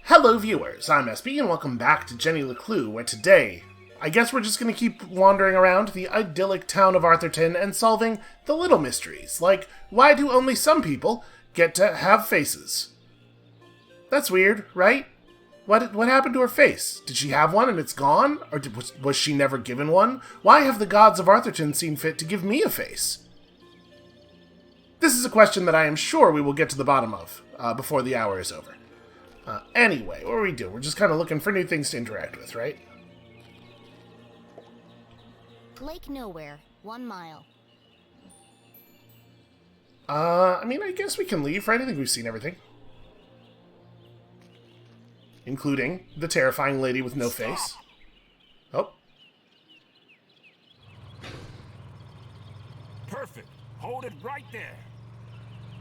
Hello viewers, I'm SB and welcome back to Jenny LeClue, where today, I guess we're just going to keep wandering around the idyllic town of Arthurton and solving the little mysteries, like why do only some people get to have faces? That's weird, right? What happened to her face? Did she have one and it's gone? Or was she never given one? Why have the gods of Arthurton seen fit to give me a face? This is a question that I am sure we will get to the bottom of before the hour is over. Anyway, what are we doing? We're just kind of looking for new things to interact with, right? Lake Nowhere, 1 mile. I mean, I guess we can leave, right? I think we've seen everything. Including the terrifying lady with no face. Oh. Perfect. Hold it right there.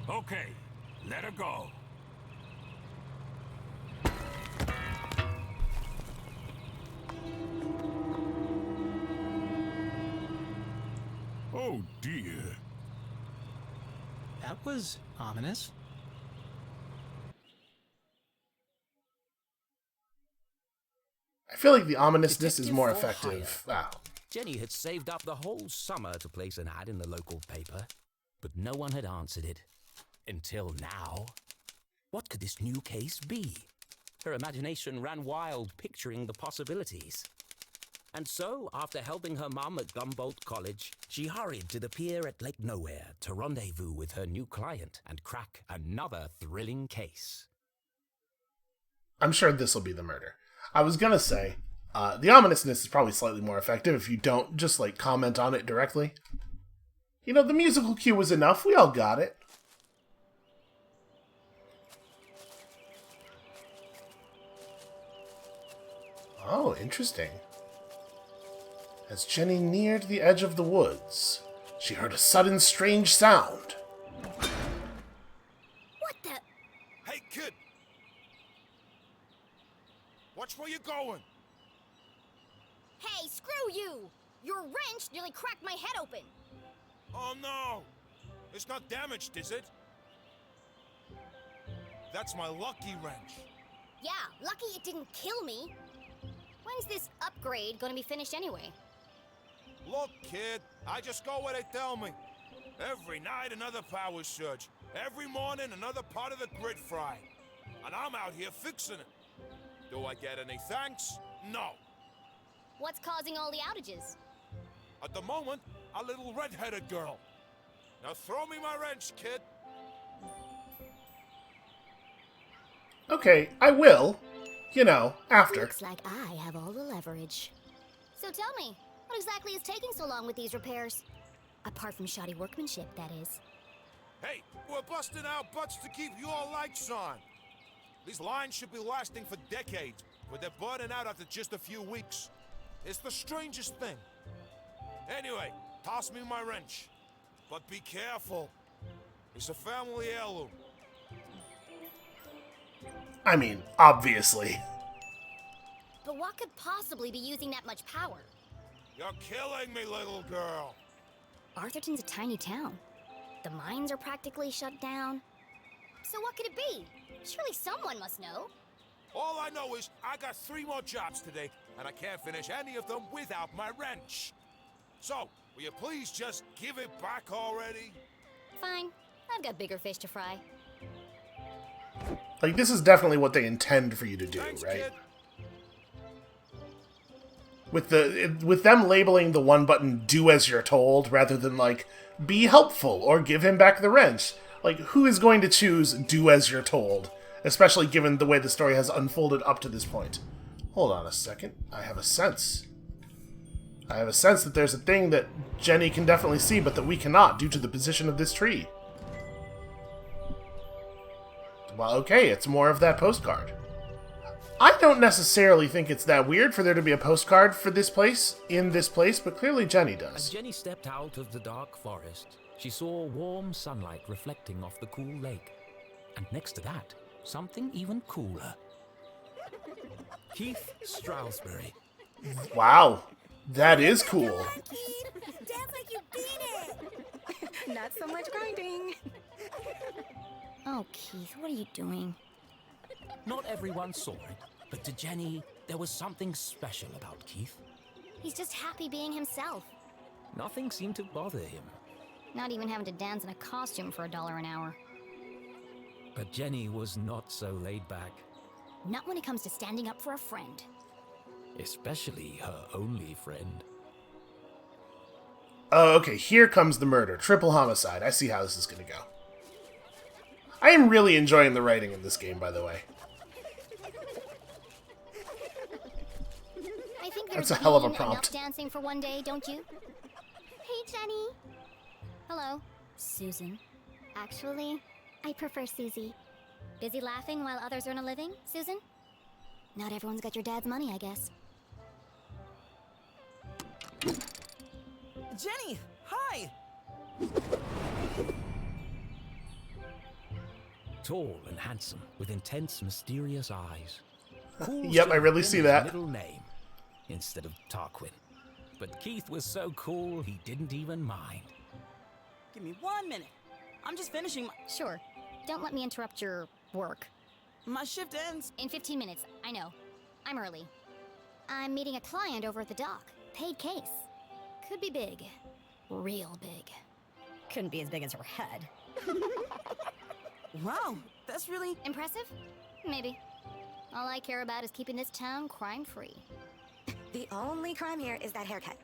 Okay, let her go. Oh dear. That was ominous. I feel like the ominousness is more effective. Wow. Jenny had saved up the whole summer to place an ad in the local paper, but no one had answered it. Until now. What could this new case be? Her imagination ran wild, picturing the possibilities. And so, after helping her mum at Gumboldt College, she hurried to the pier at Lake Nowhere to rendezvous with her new client and crack another thrilling case. I'm sure this will be the murder. I was gonna say, the ominousness is probably slightly more effective if you don't just, comment on it directly. You know, the musical cue was enough. We all got it. Oh, interesting. As Jenny neared the edge of the woods, she heard a sudden strange sound. What the? Hey, kid! Watch where you're going. Hey, screw you! Your wrench nearly cracked my head open. Oh no! It's not damaged, is it? That's my lucky wrench. Yeah, lucky it didn't kill me. When's this upgrade gonna be finished anyway? Look, kid, I just go where they tell me. Every night, another power surge. Every morning, another part of the grid fry. And I'm out here fixing it. Do I get any thanks? No. What's causing all the outages? At the moment, a little red-headed girl. Now throw me my wrench, kid. Okay, I will. You know, after. Looks like I have all the leverage. So tell me, what exactly is taking so long with these repairs? Apart from shoddy workmanship, that is. Hey, we're busting our butts to keep your lights on. These lines should be lasting for decades, but they're burning out after just a few weeks. It's the strangest thing. Anyway, toss me my wrench. But be careful. It's a family heirloom. I mean, obviously. But what could possibly be using that much power? You're killing me, little girl. Arthurton's a tiny town. The mines are practically shut down. So what could it be? Surely someone must know. All I know is I got 3 more jobs today, and I can't finish any of them without my wrench. So, will you please just give it back already? Fine. I've got bigger fish to fry. Like, this is definitely what they intend for you to do, Thanks, right? kid. With them labeling the one button "do as you're told" rather than be helpful or give him back the wrench. Like, who is going to choose "do as you're told"? Especially given the way the story has unfolded up to this point. Hold on a second. I have a sense. I have a sense that there's a thing that Jenny can definitely see, but that we cannot due to the position of this tree. Well, okay, it's more of that postcard. I don't necessarily think it's that weird for there to be a postcard for this place, in this place, but clearly Jenny does. As Jenny stepped out of the dark forest, she saw warm sunlight reflecting off the cool lake. And next to that, something even cooler. Keith Stroudsbury. Wow, that is cool. Dance like you beat it! Not so much grinding. Oh, Keith, what are you doing? Not everyone saw it, but to Jenny, there was something special about Keith. He's just happy being himself. Nothing seemed to bother him. Not even having to dance in a costume for $1 an hour. But Jenny was not so laid back. Not when it comes to standing up for a friend. Especially her only friend. Oh, okay, here comes the murder. Triple homicide. I see how this is going to go. I am really enjoying the writing in this game, by the way. I think That's there's a hell of a been prompt. enough dancing for one day, don't you? Hey, Jenny. Hello. Susan. Actually, I prefer Susie. Busy laughing while others earn a living, Susan? Not everyone's got your dad's money, I guess. Jenny, hi! Tall and handsome, with intense, mysterious eyes. Cool Yep, I really Sir see his that. Middle name, instead of Tarquin. But Keith was so cool, he didn't even mind. Give me 1 minute. I'm just finishing Sure. Don't let me interrupt your work. my shift ends. In 15 minutes, I know. I'm early. I'm meeting a client over at the dock. Paid case. Could be big. Real big. Couldn't be as big as her head. Wow, that's really... Impressive? Maybe. All I care about is keeping this town crime-free. The only crime here is that haircut.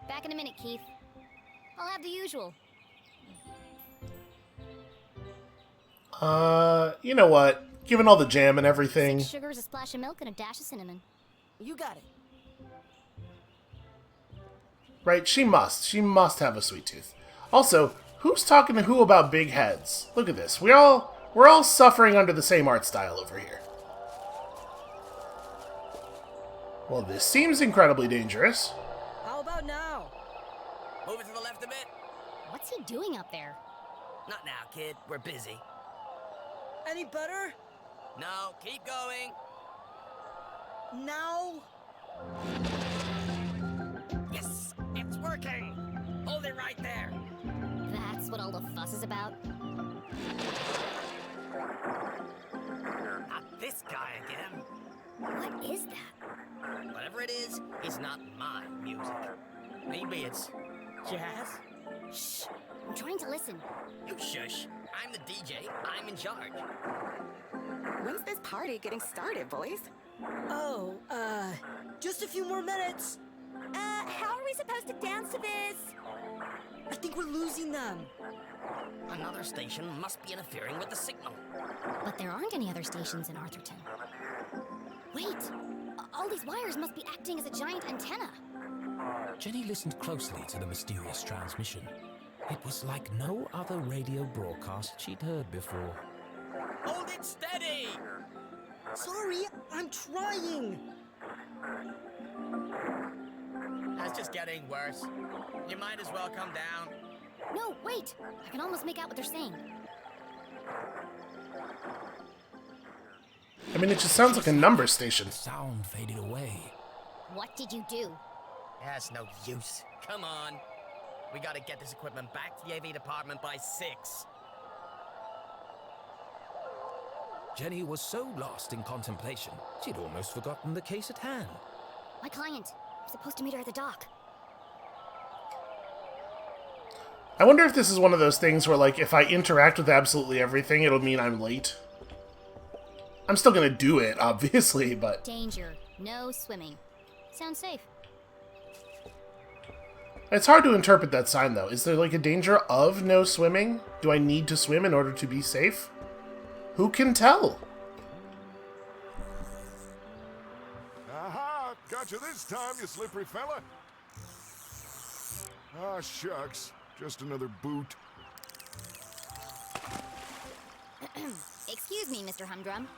Back in a minute, Keith. I'll have the usual. You know what? Given all the jam and everything... 6 sugars, a splash of milk, and a dash of cinnamon. You got it. Right, she must. She must have a sweet tooth. Also, who's talking to who about big heads? Look at this. We're all suffering under the same art style over here. Well, this seems incredibly dangerous. How about now? Move it to the left a bit. What's he doing up there? Not now, kid. We're busy. Any better? No, keep going. Now? Yes, it's working. Hold it right there. That's what all the fuss is about? Not this guy again. What is that? Whatever it is, it's not my music. Maybe it's Jazz? Shh! I'm trying to listen. you shush. I'm the DJ. I'm in charge. When's this party getting started, boys? Oh, just a few more minutes. How are we supposed to dance to this? I think we're losing them. Another station must be interfering with the signal. But there aren't any other stations in Arthurton. Wait! All these wires must be acting as a giant antenna. Jenny listened closely to the mysterious transmission. It was like no other radio broadcast she'd heard before. Hold it steady. Sorry, I'm trying. That's just getting worse. You might as well come down. No, wait! I can almost make out what they're saying. I mean, it just sounds like a number station. The sound faded away. What did you do? That's no use. Come on. We gotta get this equipment back to the AV department by 6. Jenny was so lost in contemplation, she'd almost forgotten the case at hand. My client. I'm supposed to meet her at the dock. I wonder if this is one of those things where, like, if I interact with absolutely everything, it'll mean I'm late. I'm still gonna do it, obviously, but... Danger. No swimming. Sounds safe. It's hard to interpret that sign, though. Is there, like, a danger of no swimming? Do I need to swim in order to be safe? Who can tell? Aha! Got you this time, you slippery fella. Ah, shucks. Just another boot. Excuse me, Mr. Humdrum.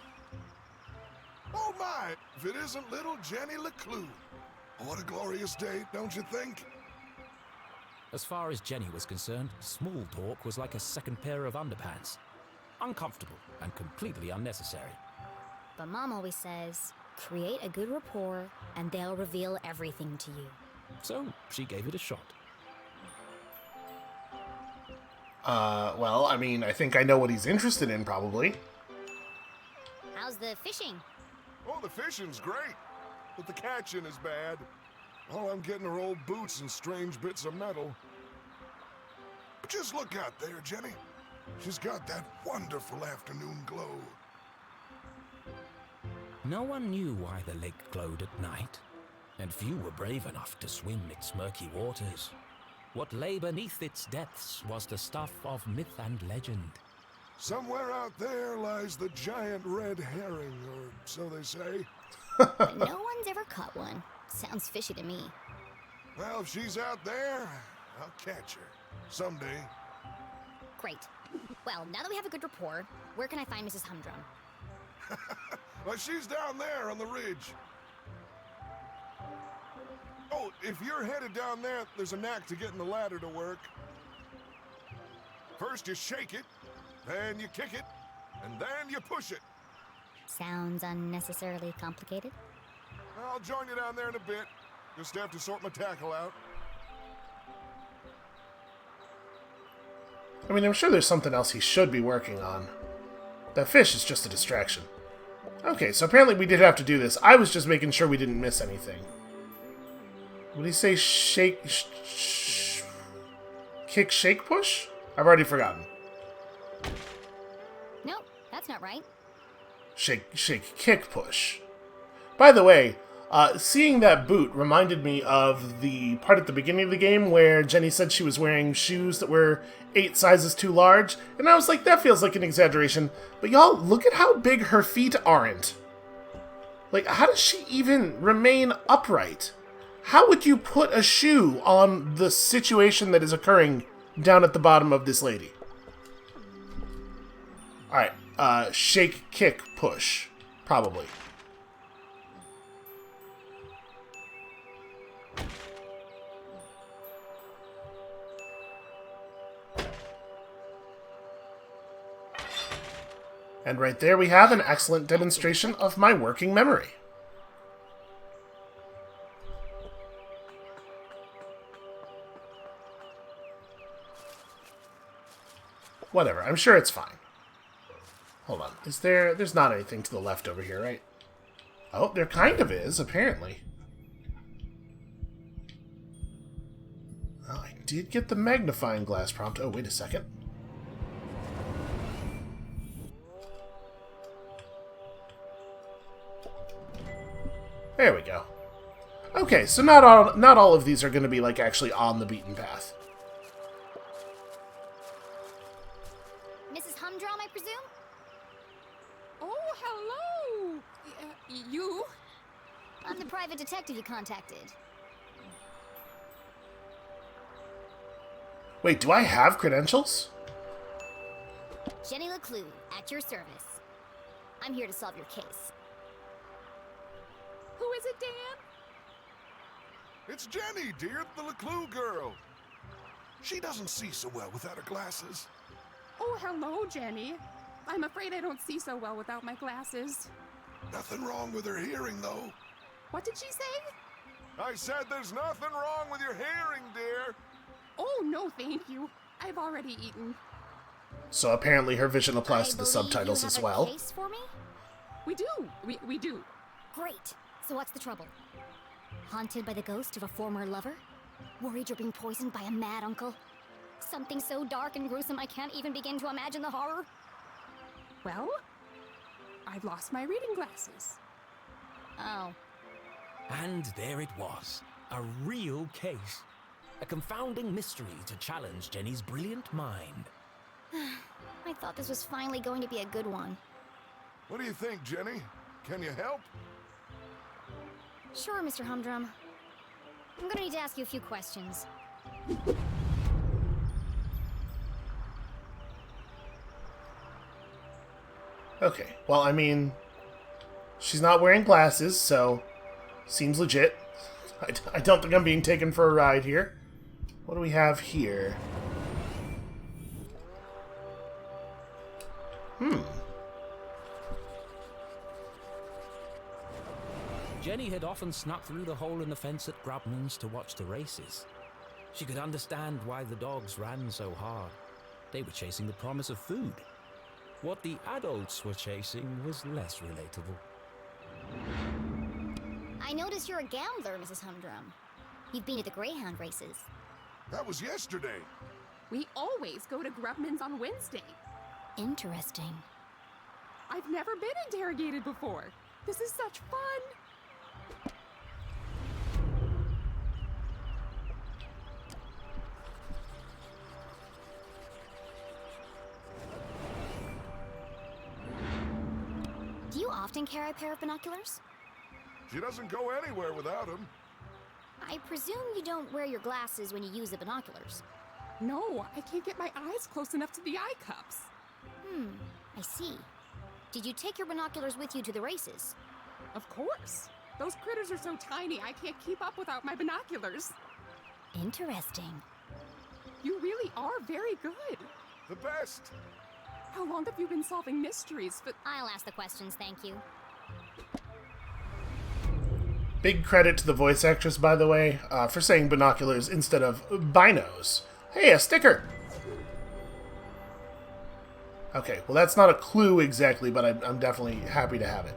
Oh my! If it isn't little Jenny LeClue. What a glorious day, don't you think? As far as Jenny was concerned, small talk was like a second pair of underpants. Uncomfortable and completely unnecessary. But Mom always says, create a good rapport and they'll reveal everything to you. So she gave it a shot. Well, I mean, I think I know what he's interested in, probably. How's the fishing? Oh, the fishing's great, but the catching is bad. All I'm getting are old boots and strange bits of metal. But just look out there, Jenny. She's got that wonderful afternoon glow. No one knew why the lake glowed at night, and few were brave enough to swim its murky waters. What lay beneath its depths was the stuff of myth and legend. Somewhere out there lies the giant red herring, or so they say. No one's ever caught one. Sounds fishy to me. Well, if she's out there, I'll catch her. Someday. Great. Well, now that we have a good rapport, where can I find Mrs. Humdrum? Well, she's down there on the ridge. Oh, if you're headed down there, there's a knack to getting the ladder to work. First you shake it, then you kick it, and then you push it. Sounds unnecessarily complicated. I'll join you down there in a bit. Just have to sort my tackle out. I mean, I'm sure there's something else he should be working on. That fish is just a distraction. Okay, so apparently we did have to do this. I was just making sure we didn't miss anything. What did he say? Shake... kick, shake, push? I've already forgotten. Nope, that's not right. Shake, shake, kick, push. By the way, seeing that boot reminded me of the part at the beginning of the game where Jenny said she was wearing shoes that were 8 sizes too large, and I was like, that feels like an exaggeration, but y'all, look at how big her feet aren't. Like, how does she even remain upright? How would you put a shoe on the situation that is occurring down at the bottom of this lady? Alright, shake, kick, push. Probably. And right there we have an excellent demonstration of my working memory. Whatever, I'm sure it's fine. Hold on, there's not anything to the left over here, right? Oh, there kind of is, apparently. Well, I did get the magnifying glass prompt. Oh, wait a second. There we go. Okay, so not all of these are going to be, like, actually on the beaten path. Mrs. Humdrum, I presume? Oh, hello! You? I'm the private detective you contacted. Wait, do I have credentials? Jenny LeClue, at your service. I'm here to solve your case. Who is it, Dan? It's Jenny, dear, the LeClue girl. She doesn't see so well without her glasses. Oh, hello, Jenny. I'm afraid I don't see so well without my glasses. Nothing wrong with her hearing, though. What did she say? I said there's nothing wrong with your hearing, dear. Oh, no, thank you. I've already eaten. So apparently her vision applies to the subtitles as well. Case for me? We do. We do. Great. So what's the trouble? Haunted by the ghost of a former lover? Worried you're being poisoned by a mad uncle? Something so dark and gruesome I can't even begin to imagine the horror? Well, I've lost my reading glasses. Oh. And there it was, a real case. A confounding mystery to challenge Jenny's brilliant mind. I thought this was finally going to be a good one. What do you think, Jenny? Can you help? Sure, Mr. Humdrum. I'm gonna need to ask you a few questions. Okay, well, I mean, she's not wearing glasses, so seems legit. I don't think I'm being taken for a ride here. What do we have here? Jenny had often snuck through the hole in the fence at Grubman's to watch the races. She could understand why the dogs ran so hard. They were chasing the promise of food. What the adults were chasing was less relatable. I notice you're a gambler, Mrs. Humdrum. You've been to the Greyhound races. That was yesterday. We always go to Grubman's on Wednesday. Interesting. I've never been interrogated before. This is such fun. Do you often carry a pair of binoculars? She doesn't go anywhere without them. I presume you don't wear your glasses when you use the binoculars. No, I can't get my eyes close enough to the eye cups. I see. Did you take your binoculars with you to the races? Of course. Those critters are so tiny, I can't keep up without my binoculars. Interesting. You really are very good. The best. How long have you been solving mysteries? But I'll ask the questions, thank you. Big credit to the voice actress, by the way, for saying binoculars instead of binos. Hey, a sticker! Okay, well that's not a clue exactly, but I'm definitely happy to have it.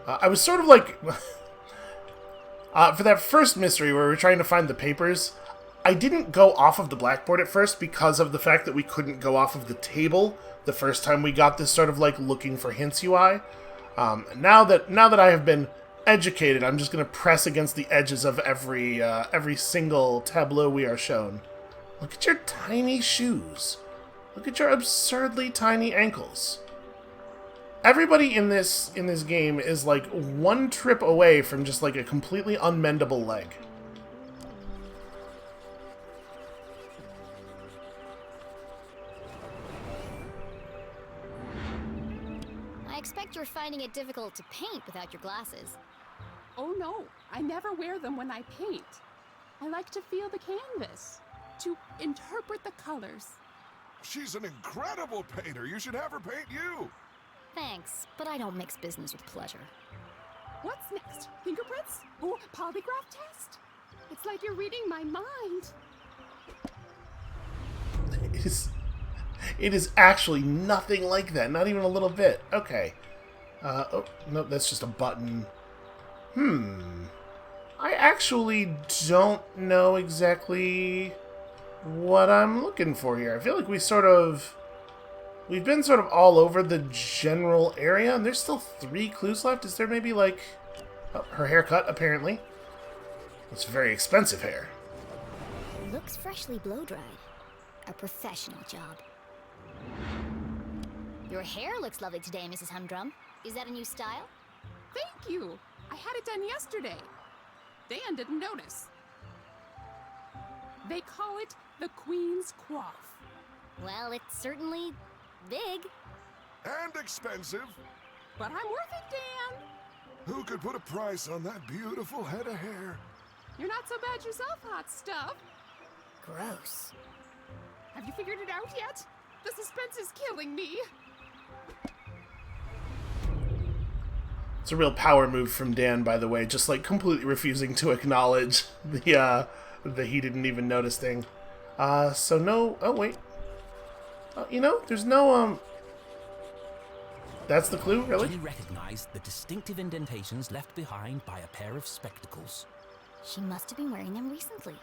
I was sort of like... for that first mystery where we were trying to find the papers, I didn't go off of the blackboard at first because of the fact that we couldn't go off of the table the first time we got this sort of like looking for hints UI. Now that I have been educated, I'm just going to press against the edges of every single tableau we are shown. Look at your tiny shoes. Look at your absurdly tiny ankles. Everybody in this game is like one trip away from just like a completely unmendable leg. I expect you're finding it difficult to paint without your glasses. oh no, I never wear them when I paint. I like to feel the canvas, to interpret the colors. She's an incredible painter. You should have her paint you. Thanks, but I don't mix business with pleasure. What's next? Fingerprints? Oh, polygraph test? It's like you're reading my mind. It is actually nothing like that. Not even a little bit. Okay. Oh, no, that's just a button. I actually don't know exactly what I'm looking for here. I feel like we've been sort of all over the general area, and there's still 3 clues left. Is there maybe like... Oh, her haircut, apparently. It's very expensive hair. Looks freshly blow-dried. A professional job. Your hair looks lovely today, Mrs. Humdrum. Is that a new style? Thank you. I had it done yesterday. Dan didn't notice. They call it the Queen's Coif. Well, it's certainly big. And expensive. But I'm worth it, Dan. Who could put a price on that beautiful head of hair? You're not so bad yourself, hot stuff. Gross. Have you figured it out yet? The suspense is killing me. It's a real power move from Dan, by the way, just like completely refusing to acknowledge the he didn't even notice thing. So no, oh wait. You know, there's no, that's the clue, really? Jenny recognized the distinctive indentations left behind by a pair of spectacles. She must have been wearing them recently.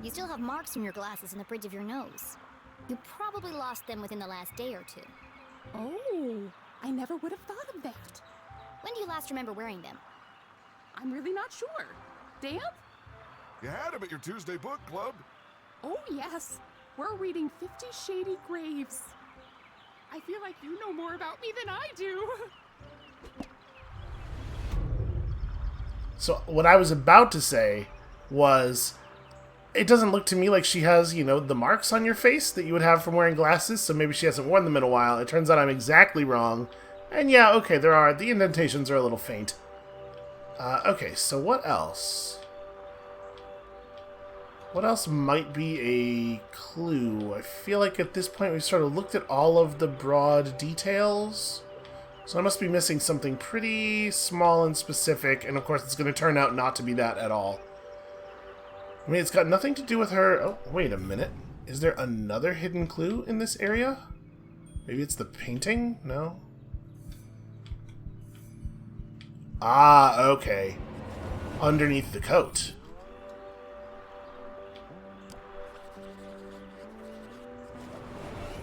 You still have marks from your glasses in the bridge of your nose. You probably lost them within the last day or 2. Oh, I never would have thought of that. When do you last remember wearing them? I'm really not sure. Dan? You had him at your Tuesday book club. Oh, yes. We're reading 50 Shady Graves. I feel like you know more about me than I do. So what I was about to say was, it doesn't look to me like she has, you know, the marks on your face that you would have from wearing glasses, so maybe she hasn't worn them in a while. It turns out I'm exactly wrong. And yeah, okay, the indentations are a little faint. Okay, so what else? What else might be a clue? I feel like at this point we've sort of looked at all of the broad details. So I must be missing something pretty small and specific, and of course it's going to turn out not to be that at all. I mean, it's got nothing to do with her... Oh, wait a minute. Is there another hidden clue in this area? Maybe it's the painting? No? Ah, okay. Underneath the coat.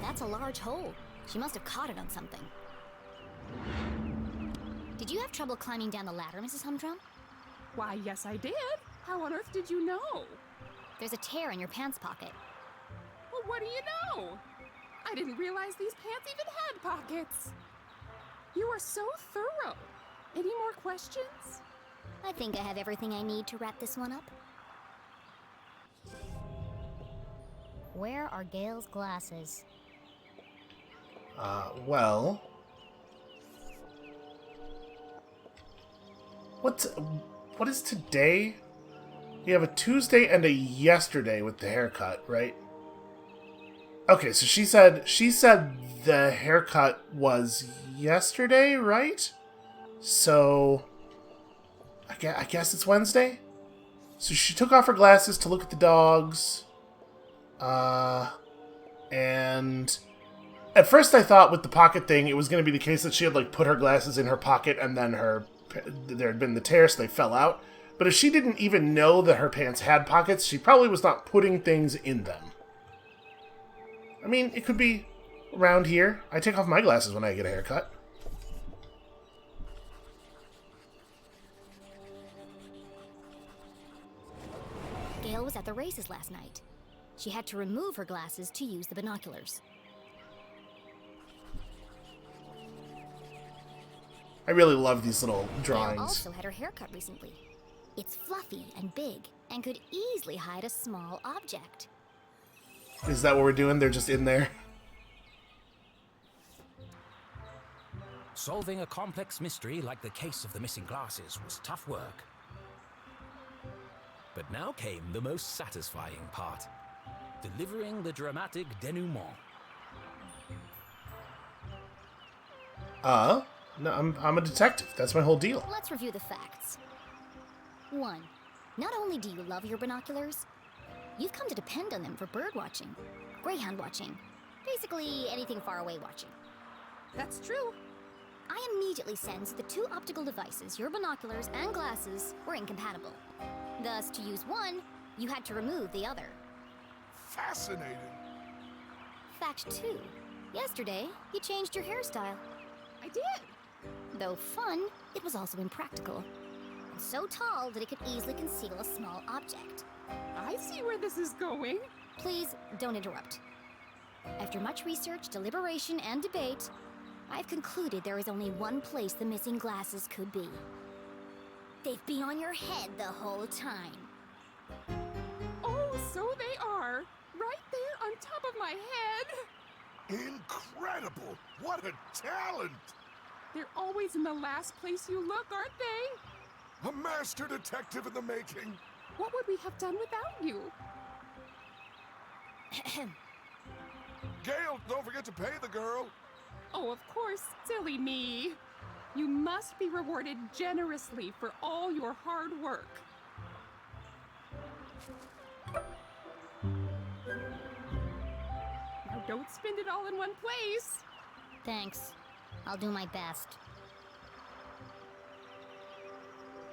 That's a large hole. She must have caught it on something. Did you have trouble climbing down the ladder, Mrs. Humdrum? Why, yes, I did. How on earth did you know? There's a tear in your pants pocket. Well, what do you know? I didn't realize these pants even had pockets. You are so thorough. Any more questions? I think I have everything I need to wrap this one up. Where are Gail's glasses? Well... What is today? You have a Tuesday and a yesterday with the haircut, right? Okay, so she said the haircut was yesterday, right? So I guess it's Wednesday? So she took off her glasses to look at the dogs. And at first I thought with the pocket thing it was going to be the case that she had like put her glasses in her pocket and then there had been the tear so they fell out. But if she didn't even know that her pants had pockets, she probably was not putting things in them. I mean, it could be around here. I take off my glasses when I get a haircut. Gail was at the races last night. She had to remove her glasses to use the binoculars. I really love these little Gail drawings. also had her haircut recently. It's fluffy and big, and could easily hide a small object. Is that what we're doing? They're just in there? Solving a complex mystery like the case of the missing glasses was tough work. But now came the most satisfying part. Delivering the dramatic denouement. No, I'm a detective. That's my whole deal. Let's review the facts. 1. Not only do you love your binoculars, you've come to depend on them for bird watching, greyhound watching, basically anything far away watching. That's true. I immediately sensed the two optical devices, your binoculars and glasses, were incompatible. Thus, to use one, you had to remove the other. Fascinating. Fact 2. Yesterday, you changed your hairstyle. I did. Though fun, it was also impractical. And so tall that it could easily conceal a small object. I see where this is going. Please, don't interrupt. After much research, deliberation, and debate, I've concluded there is only one place the missing glasses could be. They've been on your head the whole time. Oh, so they are. Right there on top of my head. Incredible! What a talent! They're always in the last place you look, aren't they? A master detective in the making. What would we have done without you? Gail, don't forget to pay the girl. Oh, of course, silly me. You must be rewarded generously for all your hard work. Now don't spend it all in one place. Thanks. I'll do my best.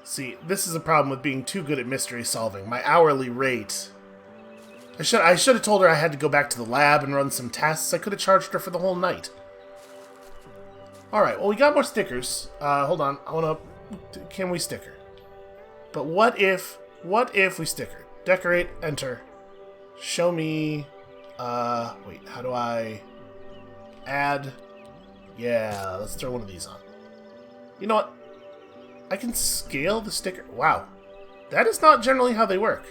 See, this is a problem with being too good at mystery solving. My hourly rate. I should have told her I had to go back to the lab and run some tests. I could have charged her for the whole night. Alright, well, we got more stickers. Hold on. Can we sticker? But what if we sticker? Decorate, enter. Show me, wait, how do I add? Yeah, let's throw one of these on. You know what? I can scale the sticker. Wow. That is not generally how they work.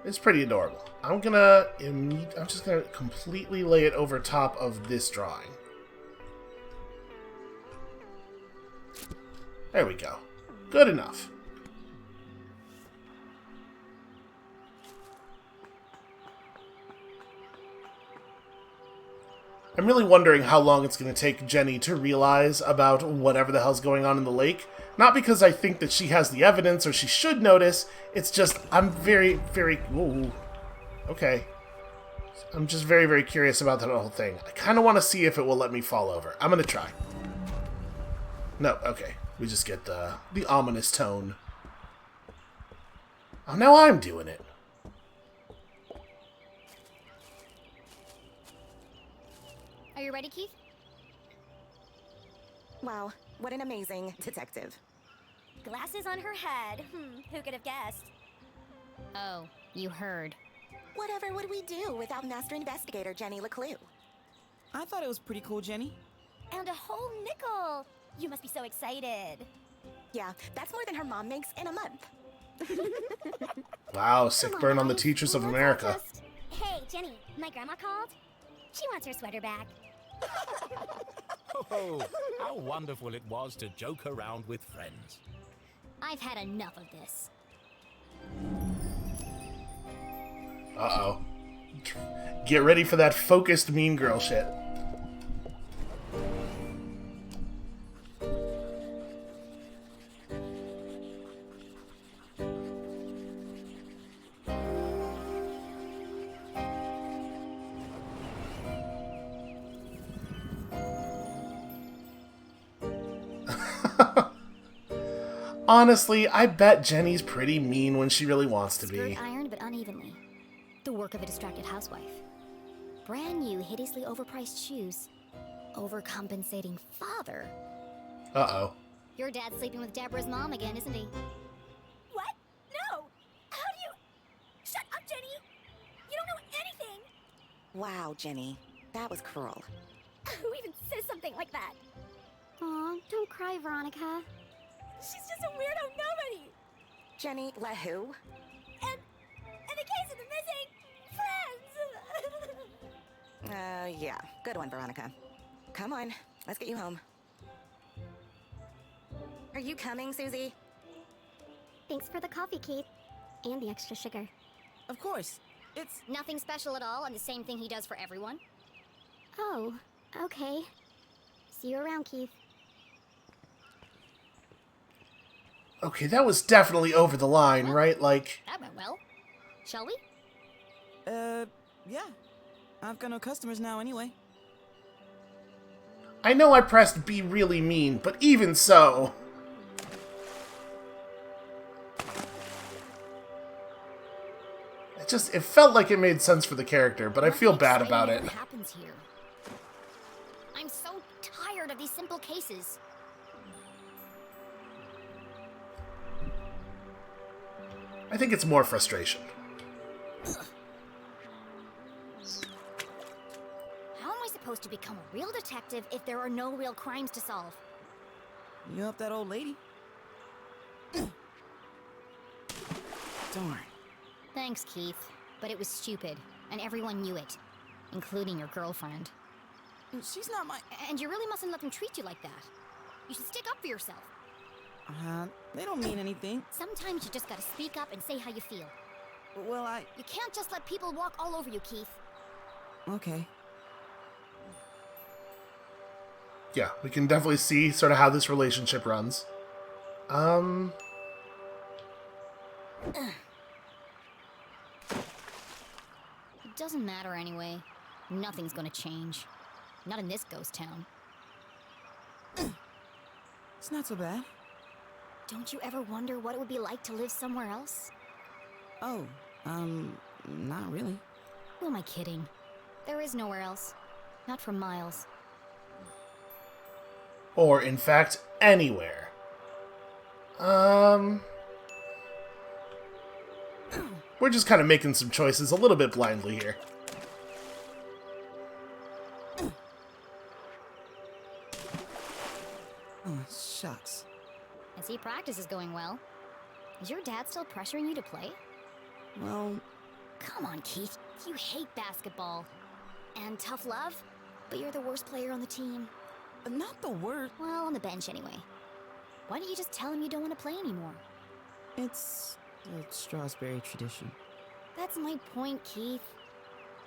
It's pretty adorable. I'm just gonna completely lay it over top of this drawing. There we go. Good enough. I'm really wondering how long it's going to take Jenny to realize about whatever the hell's going on in the lake. Not because I think that she has the evidence or she should notice, it's just I'm very, very... Ooh, okay. I'm just very, very curious about that whole thing. I kind of want to see if it will let me fall over. I'm going to try. No, okay. We just get the ominous tone. Oh, now I'm doing it. Are you ready, Keith? Wow, what an amazing detective. Glasses on her head. Who could have guessed? Oh, you heard. Whatever would we do without Master Investigator Jenny LeClue? I thought it was pretty cool, Jenny. And a whole nickel! You must be so excited. Yeah, that's more than her mom makes in a month. Wow, sick burn on the teachers of America. Hey, Jenny, my grandma called. She wants her sweater back. Oh, how wonderful it was to joke around with friends. I've had enough of this. Uh-oh. Get ready for that focused mean girl shit. Honestly, I bet Jenny's pretty mean when she really wants to be. Skirt ironed but unevenly. The work of a distracted housewife. Brand new, hideously overpriced shoes. Overcompensating father. Uh-oh. Your dad's sleeping with Deborah's mom again, isn't he? What? No! How do you... Shut up, Jenny! You don't know anything! Wow, Jenny, that was cruel. Who even says something like that? Aw, don't cry, Veronica. She's just a weirdo nobody! Jenny, let who? And the case of the missing friends! Yeah, good one, Veronica. Come on, let's get you home. Are you coming, Susie? Thanks for the coffee, Keith. And the extra sugar. Of course. It's... Nothing special at all, and the same thing he does for everyone? Oh, okay. See you around, Keith. Okay, that was definitely over the line, right? Like... That went well. Shall we? Yeah. I've got no customers now anyway. I know I pressed be really mean, but even so... It felt like it made sense for the character, but I feel bad about it. What happens here? I'm so tired of these simple cases. I think it's more frustration. How am I supposed to become a real detective if there are no real crimes to solve? You help that old lady? Darn. Thanks, Keith. But it was stupid, and everyone knew it. Including your girlfriend. She's not my... And you really mustn't let them treat you like that. You should stick up for yourself. They don't mean anything. Sometimes you just gotta speak up and say how you feel. Well, You can't just let people walk all over you, Keith. Okay. Yeah, we can definitely see sort of how this relationship runs. It doesn't matter anyway. Nothing's gonna change. Not in this ghost town. It's not so bad. Don't you ever wonder what it would be like to live somewhere else? Oh, not really. Who am I kidding? There is nowhere else. Not for miles. Or, in fact, anywhere. We're just kind of making some choices a little bit blindly here. Oh, shucks. I see practice is going well. Is your dad still pressuring you to play? Well... Come on, Keith. You hate basketball. And tough love, but you're the worst player on the team. Not the worst. Well, on the bench anyway. Why don't you just tell him you don't want to play anymore? It's a Strawberry tradition. That's my point, Keith.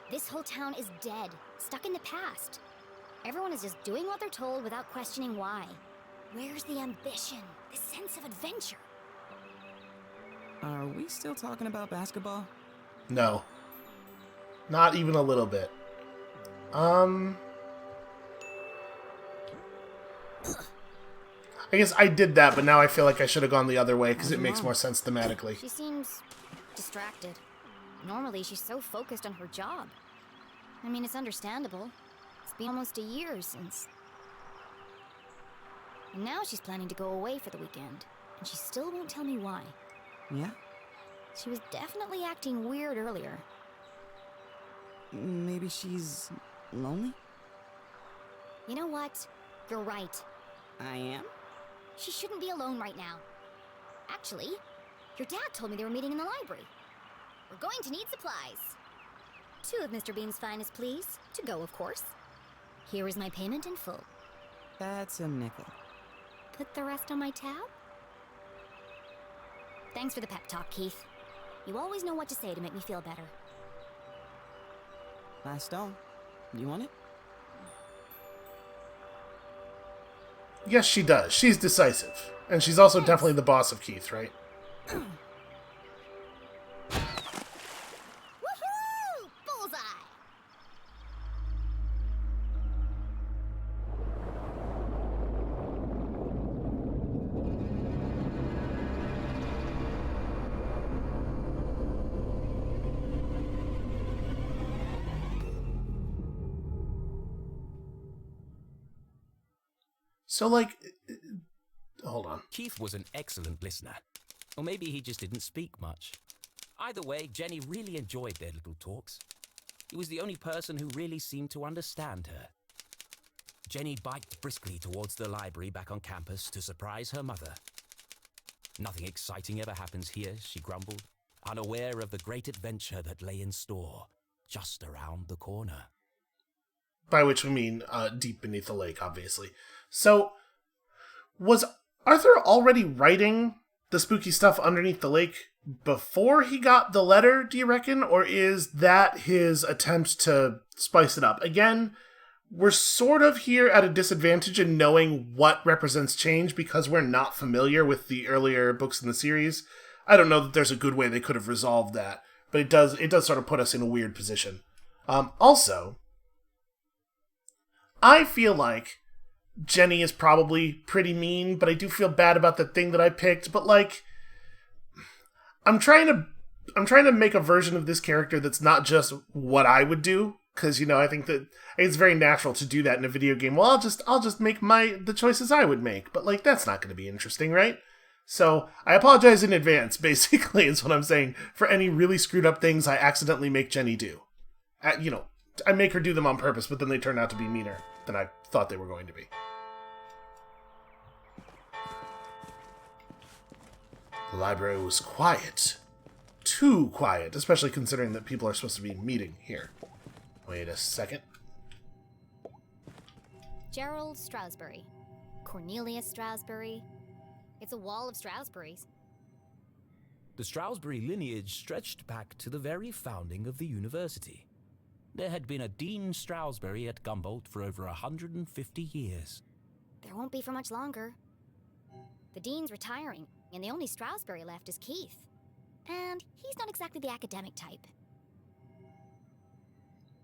This whole town is dead, stuck in the past. Everyone is just doing what they're told without questioning why. Where's the ambition? The sense of adventure? Are we still talking about basketball? No. Not even a little bit. I guess I did that, but now I feel like I should have gone the other way because it makes more sense thematically. She seems distracted. Normally, she's so focused on her job. I mean, it's understandable. It's been almost a year since... And now she's planning to go away for the weekend, and she still won't tell me why. Yeah? She was definitely acting weird earlier. Maybe she's lonely? You know what? You're right. I am? She shouldn't be alone right now. Actually, your dad told me they were meeting in the library. We're going to need supplies. 2 of Mr. Bean's finest, please. To go, of course. Here is my payment in full. That's a nickel. Put the rest on my tab? Thanks for the pep talk, Keith. You always know what to say to make me feel better. Last stone. You want it? Yes, she does. She's decisive. And she's also definitely the boss of Keith, right? Woohoo! Bullseye! So, like... Hold on. Keith was an excellent listener. Or maybe he just didn't speak much. Either way, Jenny really enjoyed their little talks. He was the only person who really seemed to understand her. Jenny biked briskly towards the library back on campus to surprise her mother. Nothing exciting ever happens here, she grumbled, unaware of the great adventure that lay in store just around the corner. By which we mean deep beneath the lake, obviously. So, was Arthur already writing the spooky stuff underneath the lake before he got the letter, do you reckon? Or is that his attempt to spice it up? Again, we're sort of here at a disadvantage in knowing what represents change because we're not familiar with the earlier books in the series. I don't know that there's a good way they could have resolved that, but it does sort of put us in a weird position. Also, I feel like Jenny is probably pretty mean, but I do feel bad about the thing that I picked, but like I'm trying to make a version of this character that's not just what I would do, because I think that it's very natural to do that in a video game. Well, I'll just make the choices I would make, but like that's not going to be interesting, right? So, I apologize in advance, basically, is what I'm saying, for any really screwed up things I accidentally make Jenny do. I make her do them on purpose, but then they turn out to be meaner than I thought they were going to be. The library was quiet. Too quiet, especially considering that people are supposed to be meeting here. Wait a second. Gerald Strasberry. Cornelius Strasberry. It's a wall of Strasberries. The Strasberry lineage stretched back to the very founding of the university. There had been a Dean Strasberry at Gumboldt for over 150 years. There won't be for much longer. The Dean's retiring, and the only Strasberry left is Keith. And he's not exactly the academic type.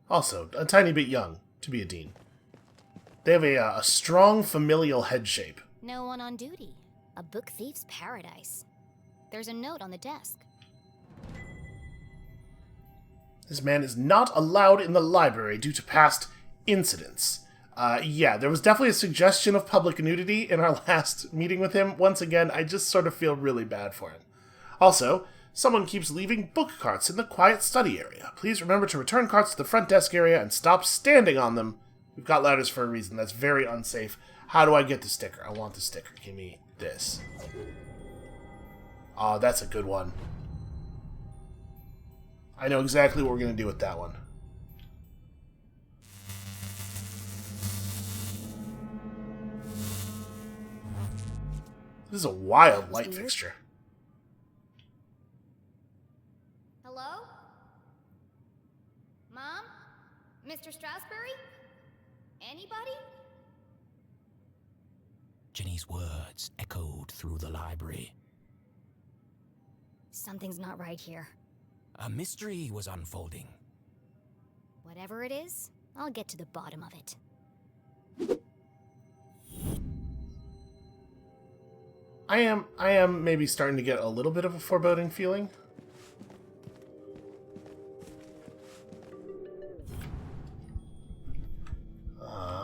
Also, a tiny bit young to be a dean. They have a strong familial head shape. No one on duty. A book thief's paradise. There's a note on the desk. This man is not allowed in the library due to past incidents. Yeah, there was definitely a suggestion of public nudity in our last meeting with him. Once again, I just sort of feel really bad for him. Also, someone keeps leaving book carts in the quiet study area. Please remember to return carts to the front desk area and stop standing on them. We've got ladders for a reason. That's very unsafe. How do I get the sticker? I want the sticker. Give me this. Oh, that's a good one. I know exactly what we're going to do with that one. This is a wild light fixture. Hello? Mom? Mr. Strasberry? Anybody? Jenny's words echoed through the library. Something's not right here. A mystery was unfolding. Whatever it is, I'll get to the bottom of it. I am maybe starting to get a little bit of a foreboding feeling.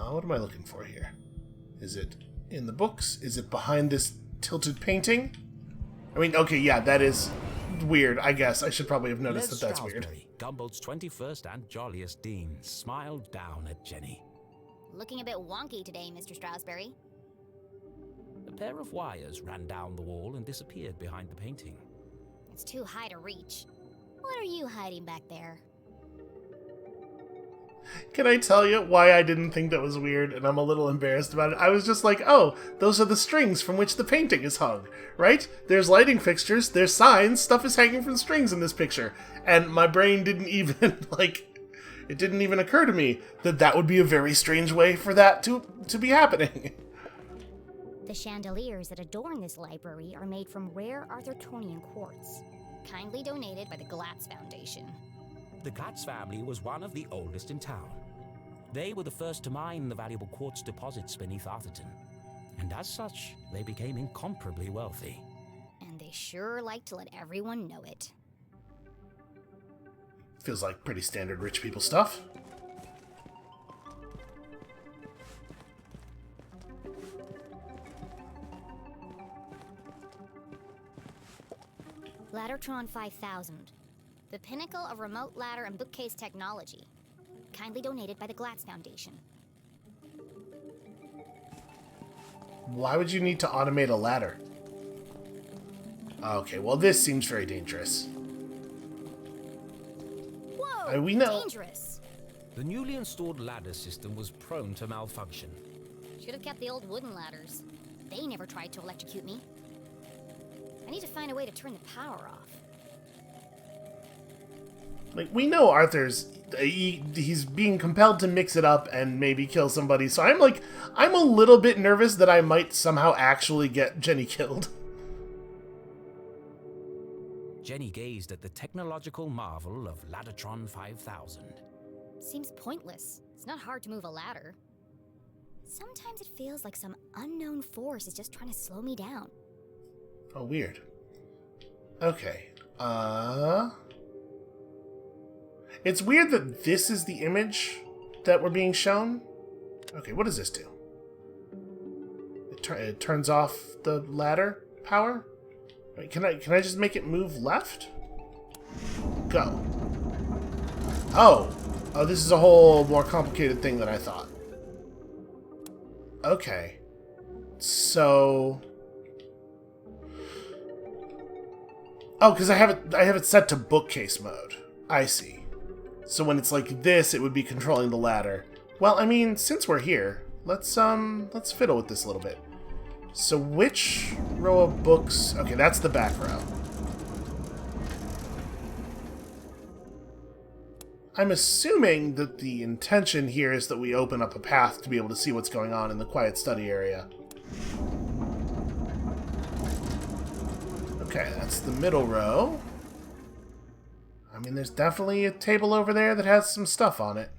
What am I looking for here? Is it in the books? Is it behind this tilted painting? I mean, okay, yeah, that is weird, I guess. I should probably have noticed that that's weird. Gumbold's 21st and jolliest dean, smiled down at Jenny. Looking a bit wonky today, Mr. Stroudsbury. A pair of wires ran down the wall and disappeared behind the painting. It's too high to reach. What are you hiding back there? Can I tell you why I didn't think that was weird, and I'm a little embarrassed about it? I was just like, oh, those are the strings from which the painting is hung, right? There's lighting fixtures, there's signs, stuff is hanging from strings in this picture. And my brain didn't even, it didn't even occur to me that that would be a very strange way for that to be happening. The chandeliers that adorn this library are made from rare Arthurtonian quartz, kindly donated by the Glatz Foundation. The Glatz family was one of the oldest in town. They were the first to mine the valuable quartz deposits beneath Arthurton, and as such, they became incomparably wealthy. And they sure like to let everyone know it. Feels like pretty standard rich people stuff. Laddertron 5000. The pinnacle of remote ladder and bookcase technology. Kindly donated by the Glatz Foundation. Why would you need to automate a ladder? Okay, well this seems very dangerous. Whoa! We know. Dangerous! The newly installed ladder system was prone to malfunction. Should have kept the old wooden ladders. They never tried to electrocute me. I need to find a way to turn the power off. Like, we know Arthur's, he's being compelled to mix it up and maybe kill somebody, so I'm a little bit nervous that I might somehow actually get Jenny killed. Jenny gazed at the technological marvel of Laddertron 5000. Seems pointless. It's not hard to move a ladder. Sometimes it feels like some unknown force is just trying to slow me down. Oh, weird. Okay. It's weird that this is the image that we're being shown. Okay, what does this do? It turns off the ladder power? Wait, can I just make it move left? Go. Oh, this is a whole more complicated thing than I thought. Okay. So... Oh, because I have it set to bookcase mode. I see. So when it's like this, it would be controlling the ladder. Well, I mean, since we're here, let's fiddle with this a little bit. So which row of books? Okay, that's the back row. I'm assuming that the intention here is that we open up a path to be able to see what's going on in the quiet study area. Okay, that's the middle row. I mean, there's definitely a table over there that has some stuff on it.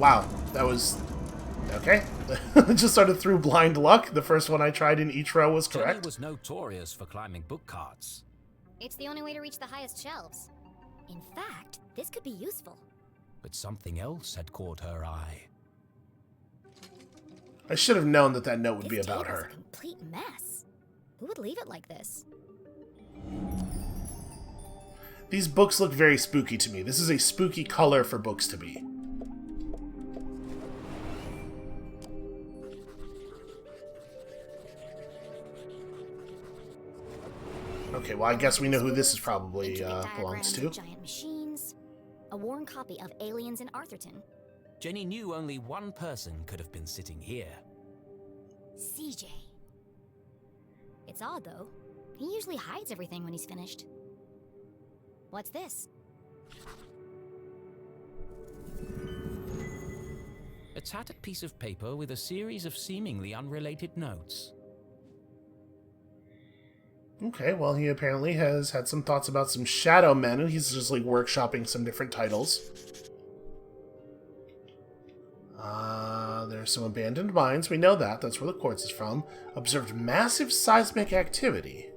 Wow, that was... okay. Just sort of through blind luck. The first one I tried in each row was correct. Jenny was notorious for climbing book carts. It's the only way to reach the highest shelves. In fact, this could be useful. But something else had caught her eye. I should have known that that note would be This about table's her. a complete mess. Who would leave it like this? These books look very spooky to me. This is a spooky color for books to be. Okay, well, I guess we know who this is probably belongs to. Giant machines. A worn copy of Aliens in Arthurton. Jenny knew only one person could have been sitting here. CJ. It's odd, though. He usually hides everything when he's finished. What's this? A tattered piece of paper with a series of seemingly unrelated notes. Okay, well, he apparently has had some thoughts about some shadow men, and he's just, like, workshopping some different titles. There's some abandoned mines. We know that. That's where the quartz is from. Observed massive seismic activity.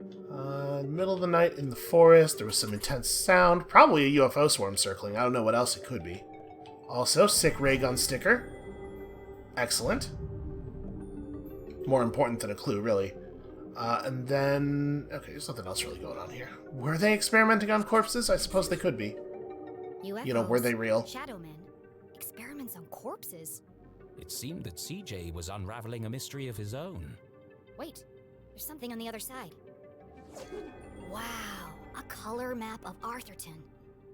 In the middle of the night in the forest, there was some intense sound. Probably a UFO swarm circling. I don't know what else it could be. Also, sick ray gun sticker. Excellent. More important than a clue, really. And then... Okay, there's nothing else really going on here. Were they experimenting on corpses? I suppose they could be. UFOs, You know, were they real? Shadow men. Experiments on corpses. It seemed that CJ was unraveling a mystery of his own. Wait, there's something on the other side. Wow, a color map of Arthurton.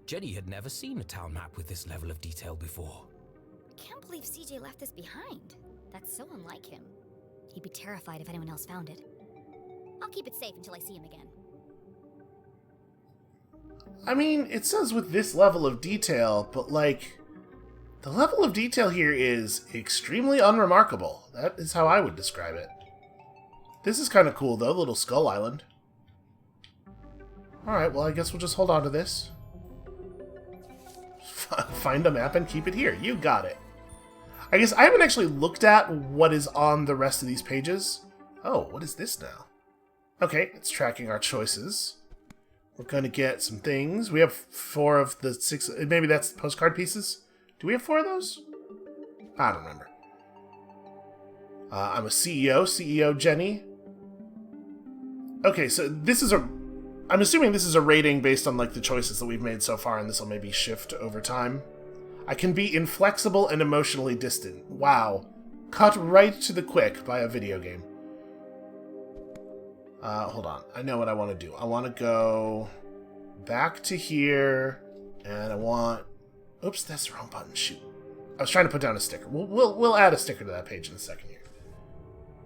Jenny had never seen a town map with this level of detail before. I can't believe CJ left this behind. That's so unlike him. He'd be terrified if anyone else found it. I'll keep it safe until I see him again. I mean, it says with this level of detail, but, like, the level of detail here is extremely unremarkable. That is how I would describe it. This is kind of cool, though, little Skull Island. Alright, well, I guess we'll just hold on to this. Find a map and keep it here. You got it. I guess I haven't actually looked at what is on the rest of these pages. Oh, what is this now? Okay, it's tracking our choices. We're going to get some things. We have 4 of the 6... Maybe that's postcard pieces? Do we have 4 of those? I don't remember. I'm a CEO. CEO Jenny. Okay, so this is a... I'm assuming this is a rating based on, like, the choices that we've made so far, and this will maybe shift over time. I can be inflexible and emotionally distant. Wow. Cut right to the quick by a video game. Hold on. I know what I want to do. I want to go back to here, and I want... Oops, that's the wrong button. Shoot. I was trying to put down a sticker. We'll add a sticker to that page in a second here.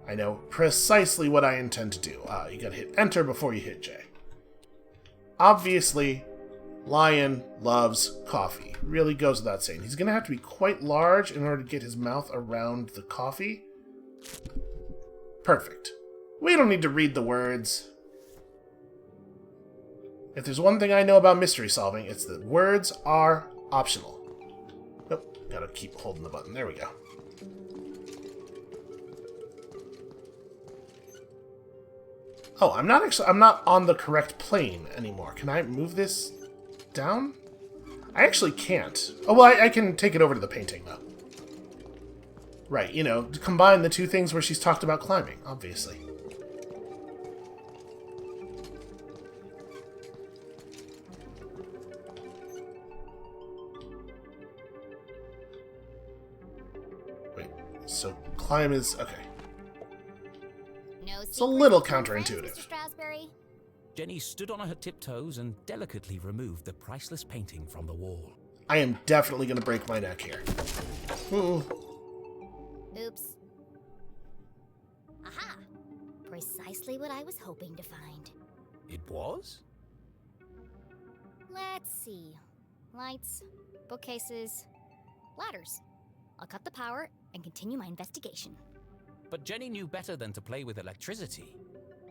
I know precisely what I intend to do. You gotta hit enter before you hit J. Obviously, Lion loves coffee. Really goes without saying. He's gonna have to be quite large in order to get his mouth around the coffee. Perfect. We don't need to read the words. If there's one thing I know about mystery solving, it's that words are optional. Nope, gotta keep holding the button. There we go. Oh, I'm not on the correct plane anymore. Can I move this down? I actually can't. Oh, well, I can take it over to the painting, though. Right, you know, to combine the two things where she's talked about climbing, obviously. Wait, so climb is... okay. No It's a little counterintuitive. Mr. Strasberry. Jenny stood on her tiptoes and delicately removed the priceless painting from the wall. I am definitely going to break my neck here. Ooh. Oops. Aha! Precisely what I was hoping to find. It was? Let's see. Lights, bookcases, ladders. I'll cut the power and continue my investigation. But Jenny knew better than to play with electricity,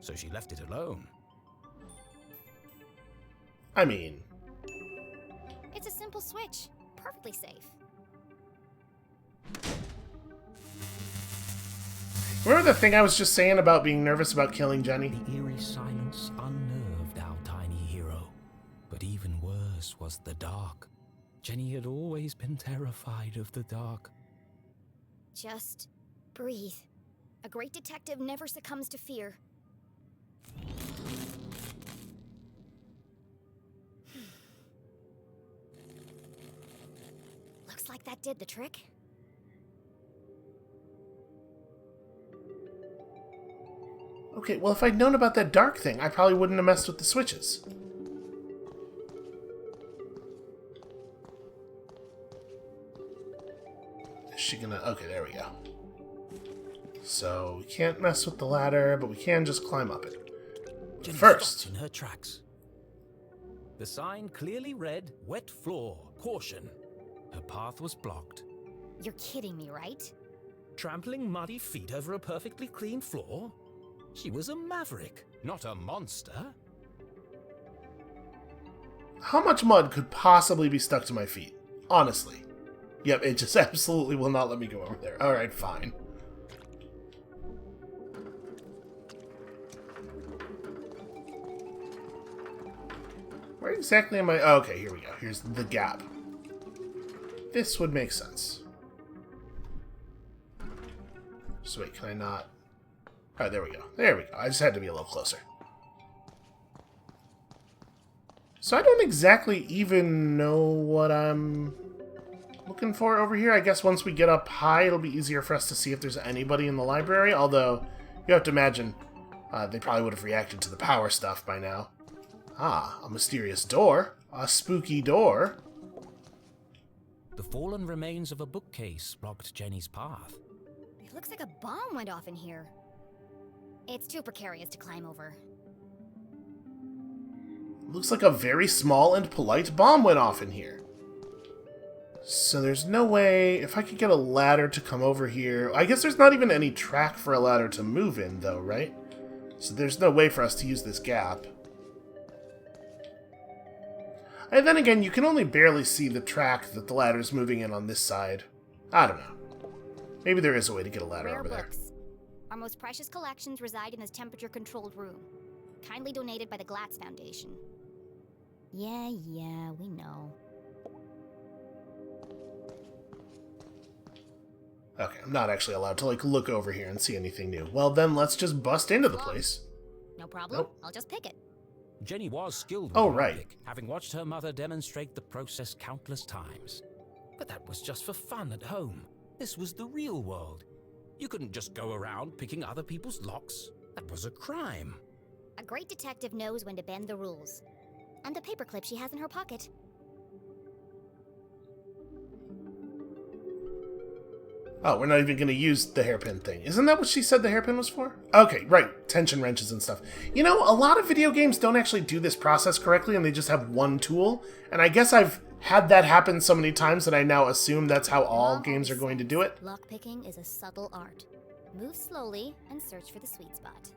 so she left it alone. I mean... It's a simple switch. Perfectly safe. Remember the thing I was just saying about being nervous about killing Jenny? The eerie silence unnerved our tiny hero. But even worse was the dark. Jenny had always been terrified of the dark. Just breathe. A great detective never succumbs to fear. Looks like that did the trick. Okay, well, if I'd known about that dark thing, I probably wouldn't have messed with the switches. Is she gonna... okay, there we go. So, we can't mess with the ladder, but we can just climb up it. Jenny First... stopped in her tracks. The sign clearly read, wet floor, caution. Her path was blocked. You're kidding me, right? Trampling muddy feet over a perfectly clean floor? She was a maverick, not a monster. How much mud could possibly be stuck to my feet? Honestly. Yep, it just absolutely will not let me go over there. Alright, fine. Where exactly am I? Oh, okay, here we go. Here's the gap. This would make sense. So wait, can I not? Alright, there we go. There we go. I just had to be a little closer. So I don't exactly even know what I'm looking for over here. I guess once we get up high, it'll be easier for us to see if there's anybody in the library. Although, you have to imagine, they probably would have reacted to the power stuff by now. Ah, a mysterious door. A spooky door. The fallen remains of a bookcase blocked Jenny's path. It looks like a bomb went off in here. It's too precarious to climb over. Looks like a very small and polite bomb went off in here. So there's no way... If I could get a ladder to come over here... I guess there's not even any track for a ladder to move in, though, right? So there's no way for us to use this gap. And then again, you can only barely see the track that the ladder's moving in on this side. I don't know. Maybe there is a way to get a ladder Rare over books. there. Our most precious collections reside in this temperature-controlled room. Kindly donated by the Glatz Foundation. Yeah, we know. Okay, I'm not actually allowed to, look over here and see anything new. Well, then let's just bust into the place. No problem. Nope. I'll just pick it. Jenny was skilled with Oh, the right. lockpick, having watched her mother demonstrate the process countless times. But that was just for fun at home. This was the real world. You couldn't just go around picking other people's locks. That was a crime. A great detective knows when to bend the rules. And the paperclip she has in her pocket. Oh, we're not even going to use the hairpin thing. Isn't that what she said the hairpin was for? Okay, right. Tension wrenches and stuff. You know, a lot of video games don't actually do this process correctly, and they just have one tool. And I guess I've had that happen so many times that I now assume that's how all games are going to do it. Lockpicking is a subtle art. Move slowly and search for the sweet spot.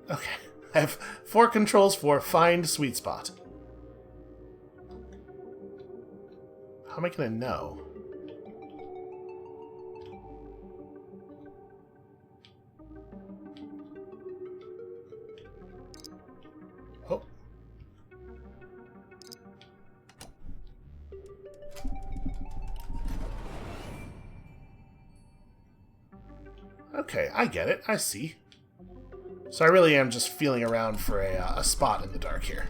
Okay. I have 4 controls for find sweet spot. How am I going to know? Oh. Okay, I get it. I see. So I really am just feeling around for a spot in the dark here.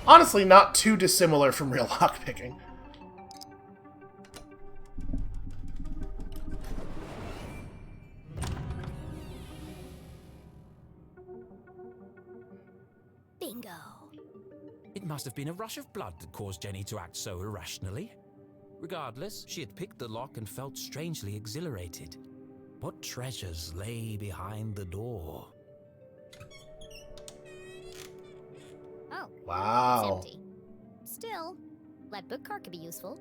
Honestly, not too dissimilar from real lockpicking. Bingo. It must have been a rush of blood that caused Jenny to act so irrationally. Regardless, she had picked the lock and felt strangely exhilarated. What treasures lay behind the door? Oh. Wow. It's empty. Still, lead book cart could be useful.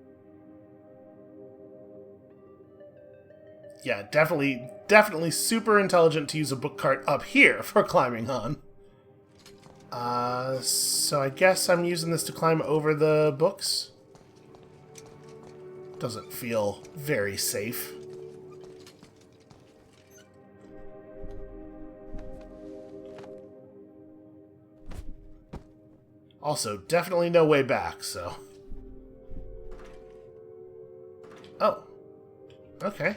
Yeah, definitely super intelligent to use a book cart up here for climbing on. So I guess I'm using this to climb over the books. Doesn't feel very safe. Also, definitely no way back, so... Oh. Okay.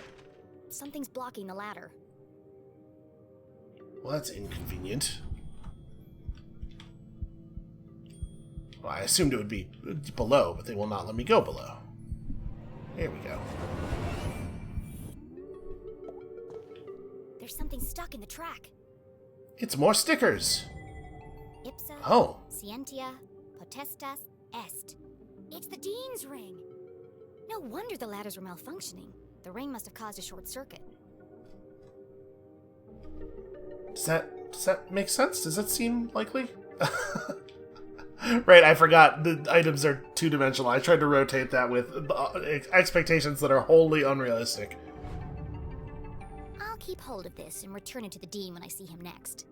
Something's blocking the ladder. Well, that's inconvenient. Well, I assumed it would be below, but they will not let me go below. Here we go. There's something stuck in the track. It's more stickers! Ipsa, Oh. Scientia, Potestas, Est. It's the Dean's ring. No wonder the ladders were malfunctioning. The ring must have caused a short circuit. Does that make sense? Does that seem likely? Right, I forgot the items are two-dimensional. I tried to rotate that with expectations that are wholly unrealistic. I'll keep hold of this and return it to the Dean when I see him next.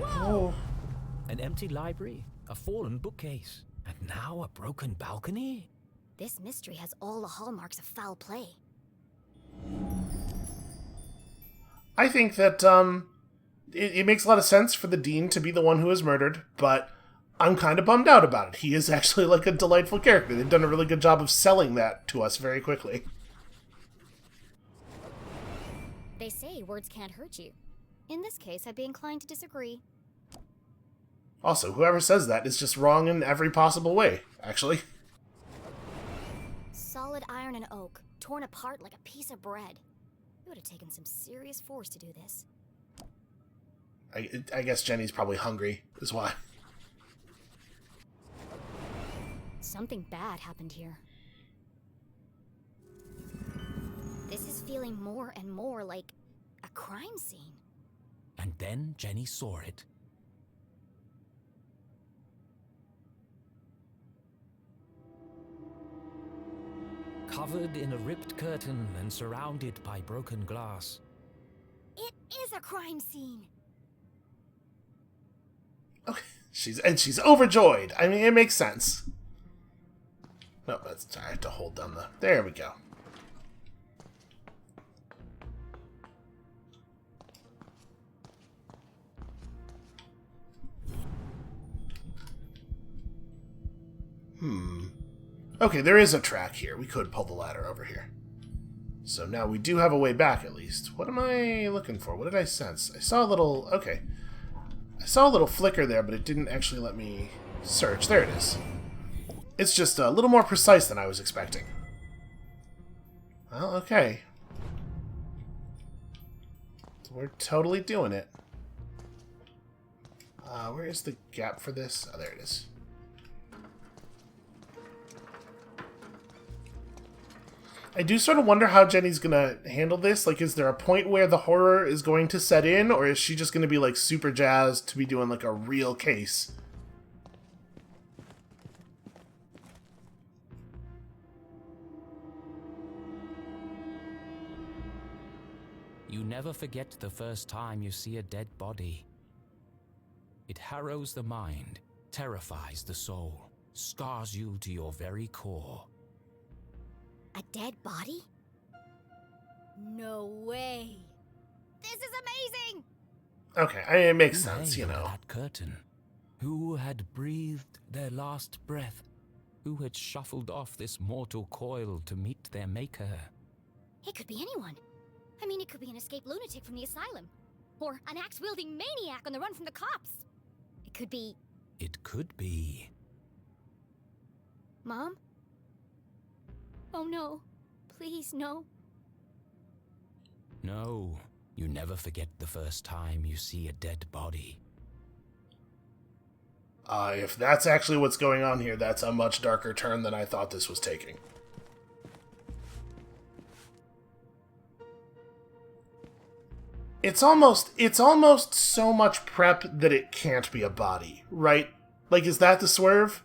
Oh. An empty library, a fallen bookcase, and now a broken balcony? This mystery has all the hallmarks of foul play. I think that, it makes a lot of sense for the Dean to be the one who is murdered, but I'm kind of bummed out about it. He is actually, like, a delightful character. They've done a really good job of selling that to us very quickly. They say words can't hurt you. In this case, I'd be inclined to disagree. Also, whoever says that is just wrong in every possible way, actually. Solid iron and oak, torn apart like a piece of bread. It would have taken some serious force to do this. I guess Jenny's probably hungry, is why. Something bad happened here. This is feeling more and more like a crime scene. And then Jenny saw it. Covered in a ripped curtain and surrounded by broken glass. It is a crime scene! Okay, she's overjoyed. I mean, it makes sense. No, I have to hold down the... There we go. Okay, there is a track here. We could pull the ladder over here. So now we do have a way back, at least. What am I looking for? What did I sense? I saw a little... Okay. I saw a little flicker there, but it didn't actually let me search. There it is. It's just a little more precise than I was expecting. Well, okay. We're totally doing it. Where is the gap for this? Oh, there it is. I do sort of wonder how Jenny's gonna handle this. Like, is there a point where the horror is going to set in, or is she just gonna be, like, super jazzed to be doing, like, a real case? You never forget the first time you see a dead body. It harrows the mind, terrifies the soul, scars you to your very core. A dead body? No way! This is amazing! Okay, it makes Who sense, lay you under know. that curtain? Who had breathed their last breath? Who had shuffled off this mortal coil to meet their maker? It could be anyone. I mean, it could be an escaped lunatic from the asylum. Or an axe-wielding maniac on the run from the cops. It could be... It could be... Mom? Oh no. Please, no. No, you never forget the first time you see a dead body. If that's actually what's going on here, that's a much darker turn than I thought this was taking. It's almost so much prep that it can't be a body, right? Like, is that the swerve?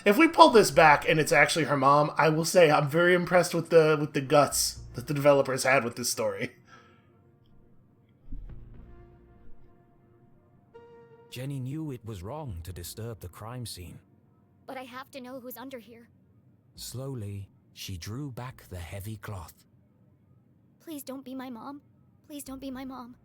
If we pull this back and it's actually her mom, I will say I'm very impressed with the guts that the developers had with this story. Jenny knew it was wrong to disturb the crime scene. But I have to know who's under here. Slowly, she drew back the heavy cloth. Please don't be my mom. Please don't be my mom.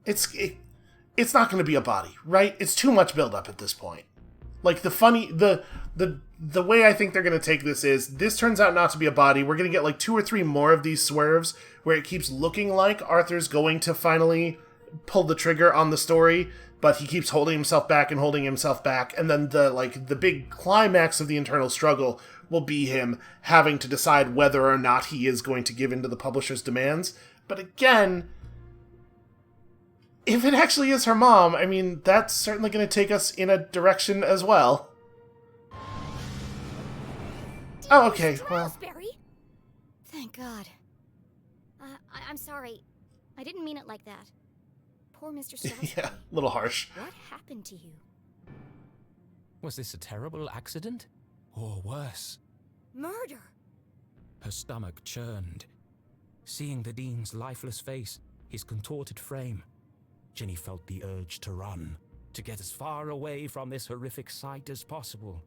It's not going to be a body, right? It's too much buildup at this point. Like, the way I think they're going to take this turns out not to be a body. We're going to get like 2 or 3 more of these swerves where it keeps looking like Arthur's going to finally pull the trigger on the story, but he keeps holding himself back and holding himself back, and then the big climax of the internal struggle will be him having to decide whether or not he is going to give in to the publisher's demands. But again, if it actually is her mom, I mean, that's certainly going to take us in a direction as well. Oh, okay, well... Raspberry? Thank God. I'm sorry. I didn't mean it like that. poor Mr. Strasberg. Yeah, a little harsh. What happened to you? Was this a terrible accident? Or worse? Murder! Her stomach churned. Seeing the Dean's lifeless face, his contorted frame, Jenny felt the urge to run, to get as far away from this horrific sight as possible.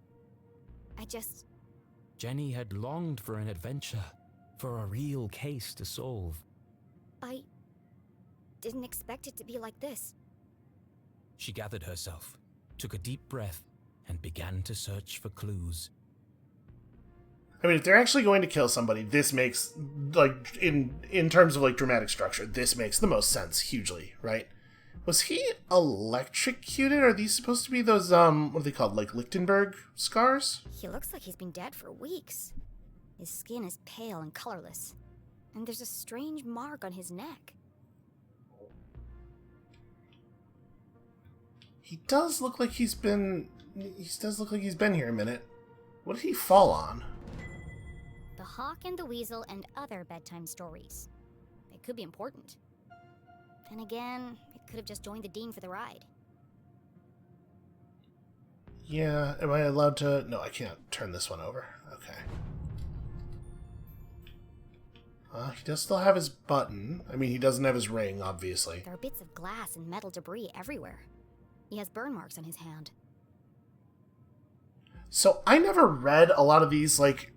Jenny had longed for an adventure, for a real case to solve. I didn't expect it to be like this. She gathered herself, took a deep breath, and began to search for clues. I mean, if they're actually going to kill somebody, this makes, like, in terms of, like, dramatic structure, this makes the most sense, hugely, right? Was he electrocuted? Are these supposed to be those, what are they called, like, Lichtenberg scars? He looks like he's been dead for weeks. His skin is pale and colorless, and there's a strange mark on his neck. He does look like he's been here a minute. What did he fall on? The Hawk and the Weasel and other bedtime stories. They could be important. Then again, it could have just joined the Dean for the ride. Yeah, am I allowed to... No, I can't turn this one over. Okay. He does still have his button. I mean, he doesn't have his ring, obviously. There are bits of glass and metal debris everywhere. He has burn marks on his hand. So, I never read a lot of these, like,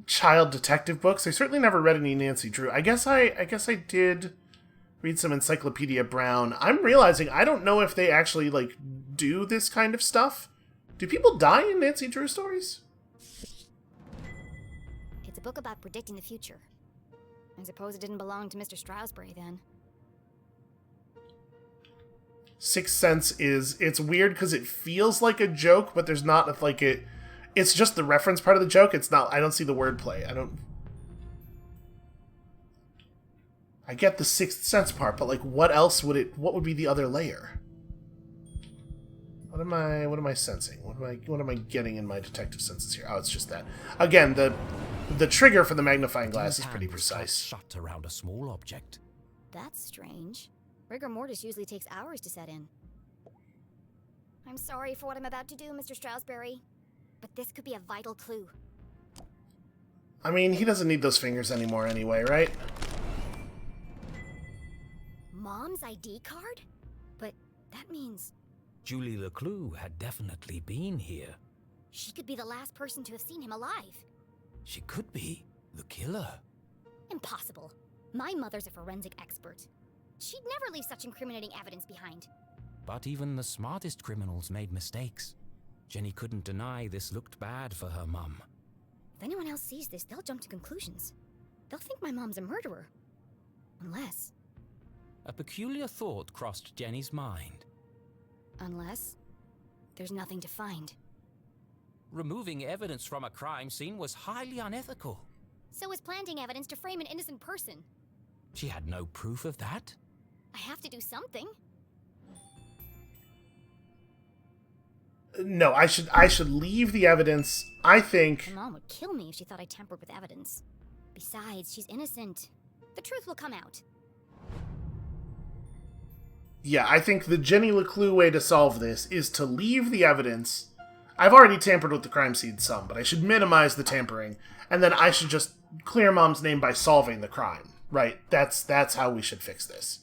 child detective books. I certainly never read any Nancy Drew. I guess I did read some Encyclopedia Brown. I'm realizing I don't know if they actually, like, do this kind of stuff. Do people die in Nancy Drew stories? It's a book about predicting the future. I suppose it didn't belong to Mr. Strasberg then. Sixth Sense it's weird because it feels like a joke, but there's not, like, it's just the reference part of the joke. It's not, I don't see the wordplay. I get the Sixth Sense part, but, like, what would be the other layer? What am I sensing? What am I getting in my detective senses here? Oh, it's just that. Again, the trigger for the magnifying glass is pretty precise. Shut around a small object. That's strange. Rigor mortis usually takes hours to set in. I'm sorry for what I'm about to do, Mr. Strasberg, but this could be a vital clue. I mean, he doesn't need those fingers anymore anyway, right? Mom's ID card? But that means... Julie LeClue had definitely been here. She could be the last person to have seen him alive. She could be the killer. Impossible. My mother's a forensic expert. She'd never leave such incriminating evidence behind. But even the smartest criminals made mistakes. Jenny couldn't deny this looked bad for her mum. If anyone else sees this, they'll jump to conclusions. They'll think my mom's a murderer. Unless... A peculiar thought crossed Jenny's mind. Unless there's nothing to find. Removing evidence from a crime scene was highly unethical. So is planting evidence to frame an innocent person. She had no proof of that. I have to do something. No, I should leave the evidence. I think... My mom would kill me if she thought I tampered with evidence. Besides, she's innocent. The truth will come out. Yeah, I think the Jenny LeClue way to solve this is to leave the evidence. I've already tampered with the crime scene some, but I should minimize the tampering, and then I should just clear Mom's name by solving the crime. Right, that's how we should fix this.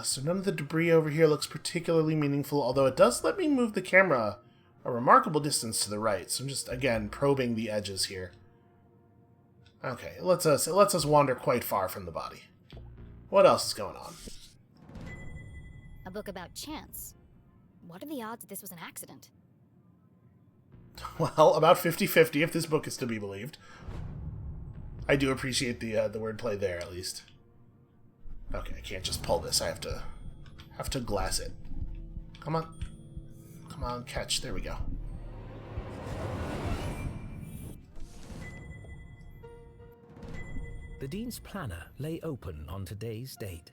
So none of the debris over here looks particularly meaningful, although it does let me move the camera a remarkable distance to the right. So I'm just, again, probing the edges here. Okay, it lets us wander quite far from the body. What else is going on? A book about chance. What are the odds that this was an accident? Well, about 50-50 if this book is to be believed. I do appreciate the wordplay there, at least. Okay, I can't just pull this. I have to glass it. Come on. Come on, catch. There we go. The Dean's planner lay open on today's date.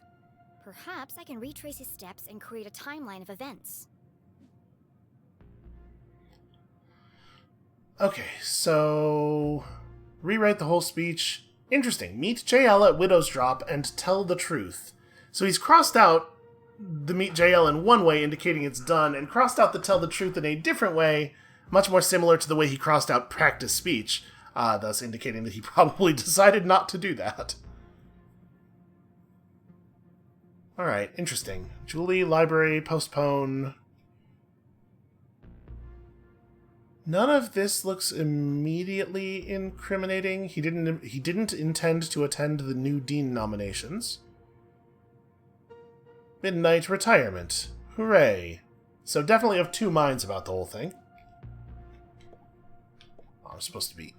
Perhaps I can retrace his steps and create a timeline of events. Okay, so... Rewrite the whole speech. Interesting. Meet JL at Widow's Drop and tell the truth. So he's crossed out the meet JL in one way, indicating it's done, and crossed out the tell the truth in a different way, much more similar to the way he crossed out practice speech, thus indicating that he probably decided not to do that. Alright, interesting. Julie, library, postpone. None of this looks immediately incriminating. He didn't intend to attend the new dean nominations. Midnight retirement. Hooray. So definitely of two minds about the whole thing. Oh, I'm supposed to be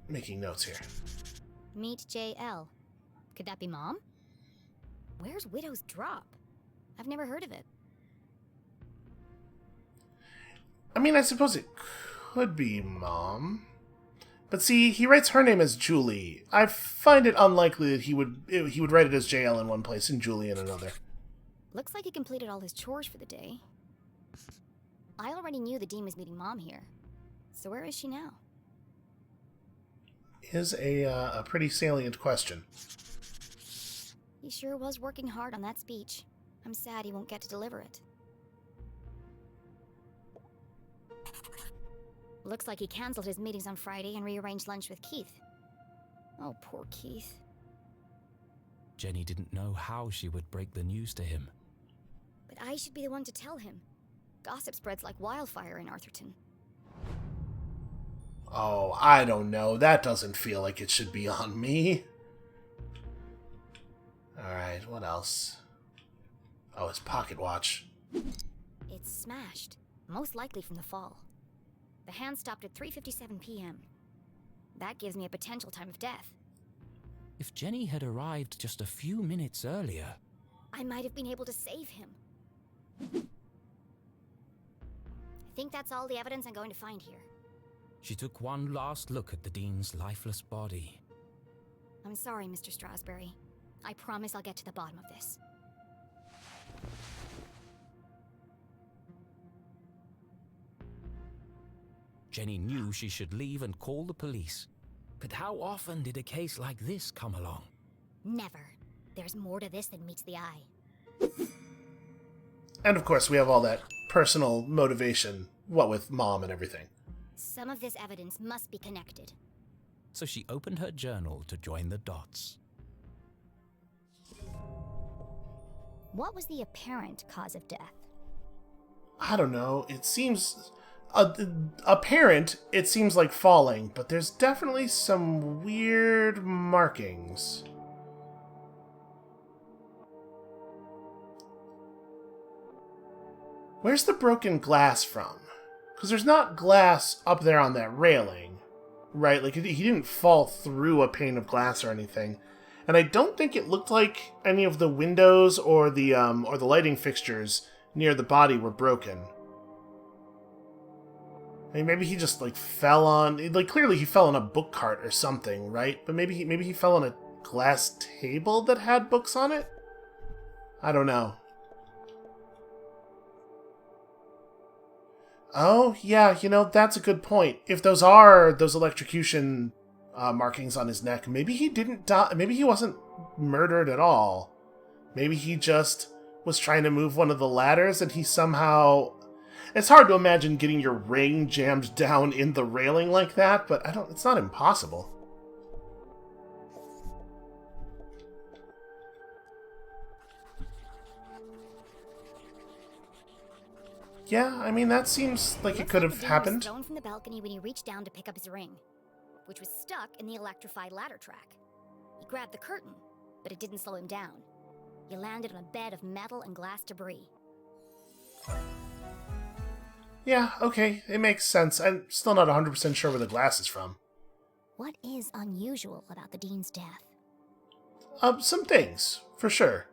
making notes here. Meet JL. Could that be Mom? Where's Widow's Drop? I've never heard of it. I mean, I suppose it could be Mom. But see, he writes her name as Julie. I find it unlikely that he would write it as JL in one place and Julie in another. Looks like he completed all his chores for the day. I already knew the dean was meeting Mom here. So where is she now? Is a pretty salient question. He sure was working hard on that speech. I'm sad he won't get to deliver it. Looks like he canceled his meetings on Friday and rearranged lunch with Keith. Oh, poor Keith. Jenny didn't know how she would break the news to him. But I should be the one to tell him. Gossip spreads like wildfire in Arthurton. Oh, I don't know. That doesn't feel like it should be on me. Alright, what else? Oh, his pocket watch. It's smashed, most likely from the fall. The hand stopped at 3:57 p.m. That gives me a potential time of death. If Jenny had arrived just a few minutes earlier... I might have been able to save him. I think that's all the evidence I'm going to find here. She took one last look at the dean's lifeless body. I'm sorry, Mr. Strasberry. I promise I'll get to the bottom of this. Jenny knew she should leave and call the police. But how often did a case like this come along? Never. There's more to this than meets the eye. And of course, we have all that personal motivation, what with Mom and everything. Some of this evidence must be connected. So she opened her journal to join the dots. What was the apparent cause of death? I don't know. It seems... apparent, it seems like falling, but there's definitely some weird markings. Where's the broken glass from? Because there's not glass up there on that railing, right? Like, he didn't fall through a pane of glass or anything. And I don't think it looked like any of the windows or the lighting fixtures near the body were broken. I mean, maybe he just, like, fell on... Like, clearly he fell on a book cart or something, right? But maybe he fell on a glass table that had books on it? I don't know. Oh, yeah, you know, that's a good point. If those are those electrocution markings on his neck, maybe he didn't die. Maybe he wasn't murdered at all. Maybe he just was trying to move one of the ladders and he somehow... It's hard to imagine getting your ring jammed down in the railing like that, but it's not impossible. Yeah, I mean, that seems like it could have happened. He was thrown from the balcony when he reached down to pick up his ring, which was stuck in the electrified ladder track. He grabbed the curtain, but it didn't slow him down. He landed on a bed of metal and glass debris. Yeah, okay, it makes sense. I'm still not 100% sure where the glass is from. What is unusual about the dean's death? Some things, for sure.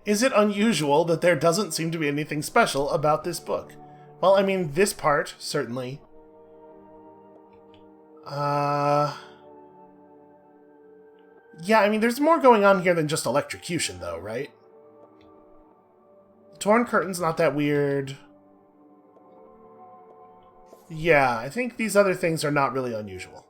Is it unusual that there doesn't seem to be anything special about this book? Well, I mean, this part, certainly. Yeah, I mean, there's more going on here than just electrocution, though, right? Torn curtain's not that weird. Yeah, I think these other things are not really unusual.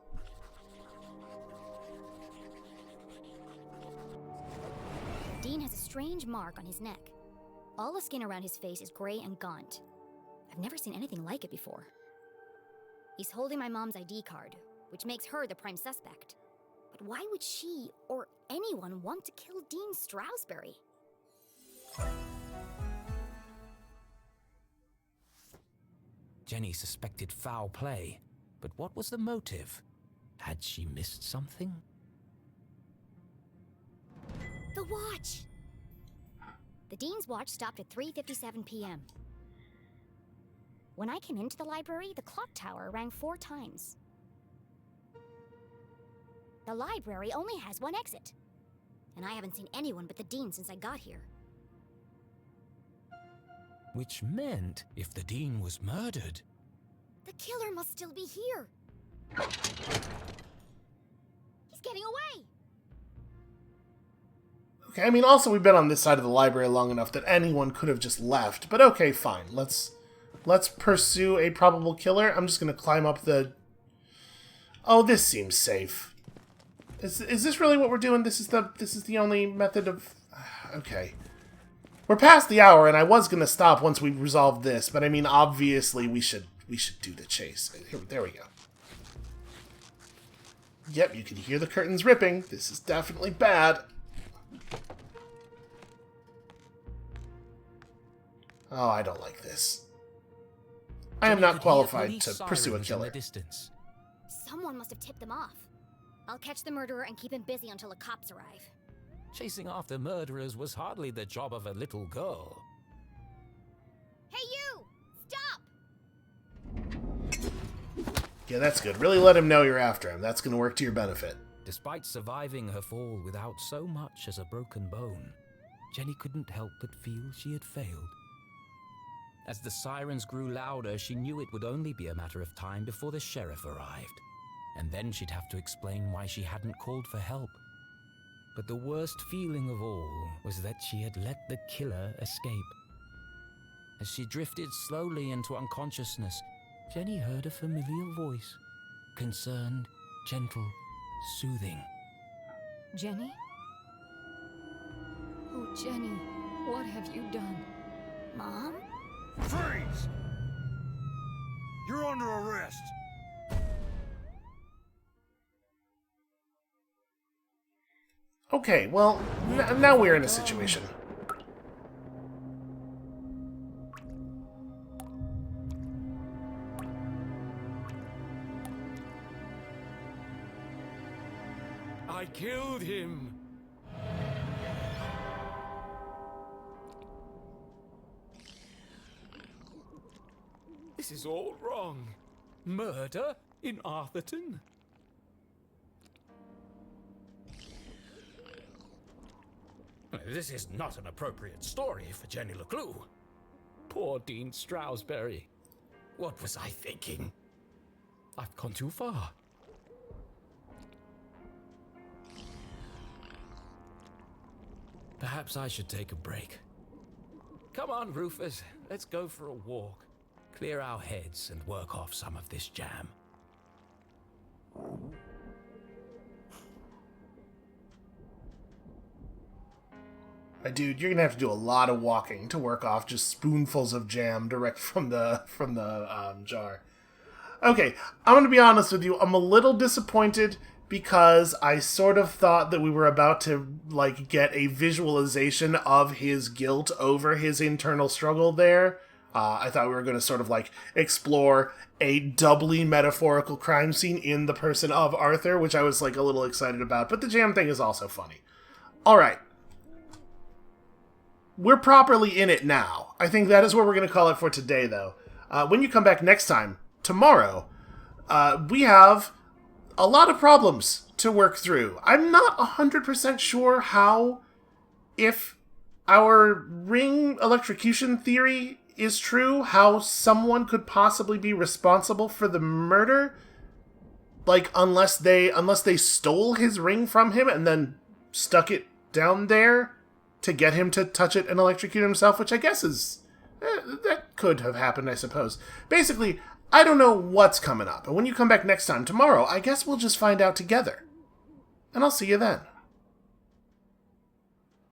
strange mark on his neck. All the skin around his face is gray and gaunt. I've never seen anything like it before. He's holding my mom's ID card, which makes her the prime suspect. But why would she, or anyone, want to kill Dean Stroudsbury? Jenny suspected foul play, but what was the motive? Had she missed something? The watch! The Dean's watch stopped at 3:57 p.m. When I came into the library, the clock tower rang 4 times. The library only has one exit, and I haven't seen anyone but the Dean since I got here. Which meant, if the Dean was murdered... The killer must still be here! He's getting away! Okay, I mean, also we've been on this side of the library long enough that anyone could have just left, but okay, fine. Let's pursue a probable killer. I'm just gonna climb up the... Oh, this seems safe. Is this really what we're doing? This is the only method of... Okay. We're past the hour, and I was gonna stop once we resolved this, but I mean, obviously we should do the chase. There we go. Yep, you can hear the curtains ripping. This is definitely bad. Oh, I don't like this. I am not qualified to pursue a killer. Someone must have tipped them off. I'll catch the murderer and keep him busy until the cops arrive. Chasing after murderers was hardly the job of a little girl. Hey you! Stop! Yeah, that's good. Really let him know you're after him. That's going to work to your benefit. Despite surviving her fall without so much as a broken bone, Jenny couldn't help but feel she had failed. As the sirens grew louder, she knew it would only be a matter of time before the sheriff arrived. And then she'd have to explain why she hadn't called for help. But the worst feeling of all was that she had let the killer escape. As she drifted slowly into unconsciousness, Jenny heard a familiar voice. Concerned, gentle, soothing. Jenny? Oh, Jenny, what have you done? Mom? Freeze! You're under arrest! Okay, well, now we're in a situation. I killed him! This is all wrong. Murder in Arthurton? This is not an appropriate story for Jenny LeClue. Poor Dean Stroudsbury. What was I thinking? I've gone too far. Perhaps I should take a break. Come on, Rufus. Let's go for a walk. Clear our heads and work off some of this jam. My dude, you're gonna have to do a lot of walking to work off just spoonfuls of jam direct from the jar. Okay, I'm gonna be honest with you. I'm a little disappointed because I sort of thought that we were about to like get a visualization of his guilt over his internal struggle there. I thought we were going to sort of like explore a doubly metaphorical crime scene in the person of Arthur, which I was like a little excited about. But the jam thing is also funny. All right. We're properly in it now. I think that is what we're going to call it for today, though. When you come back next time, tomorrow, we have a lot of problems to work through. I'm not 100% sure how, if our ring electrocution theory is true, how someone could possibly be responsible for the murder. Like, unless they stole his ring from him and then stuck it down there to get him to touch it and electrocute himself, which I guess is... that could have happened, I suppose. Basically, I don't know what's coming up. And when you come back next time, tomorrow, I guess we'll just find out together. And I'll see you then.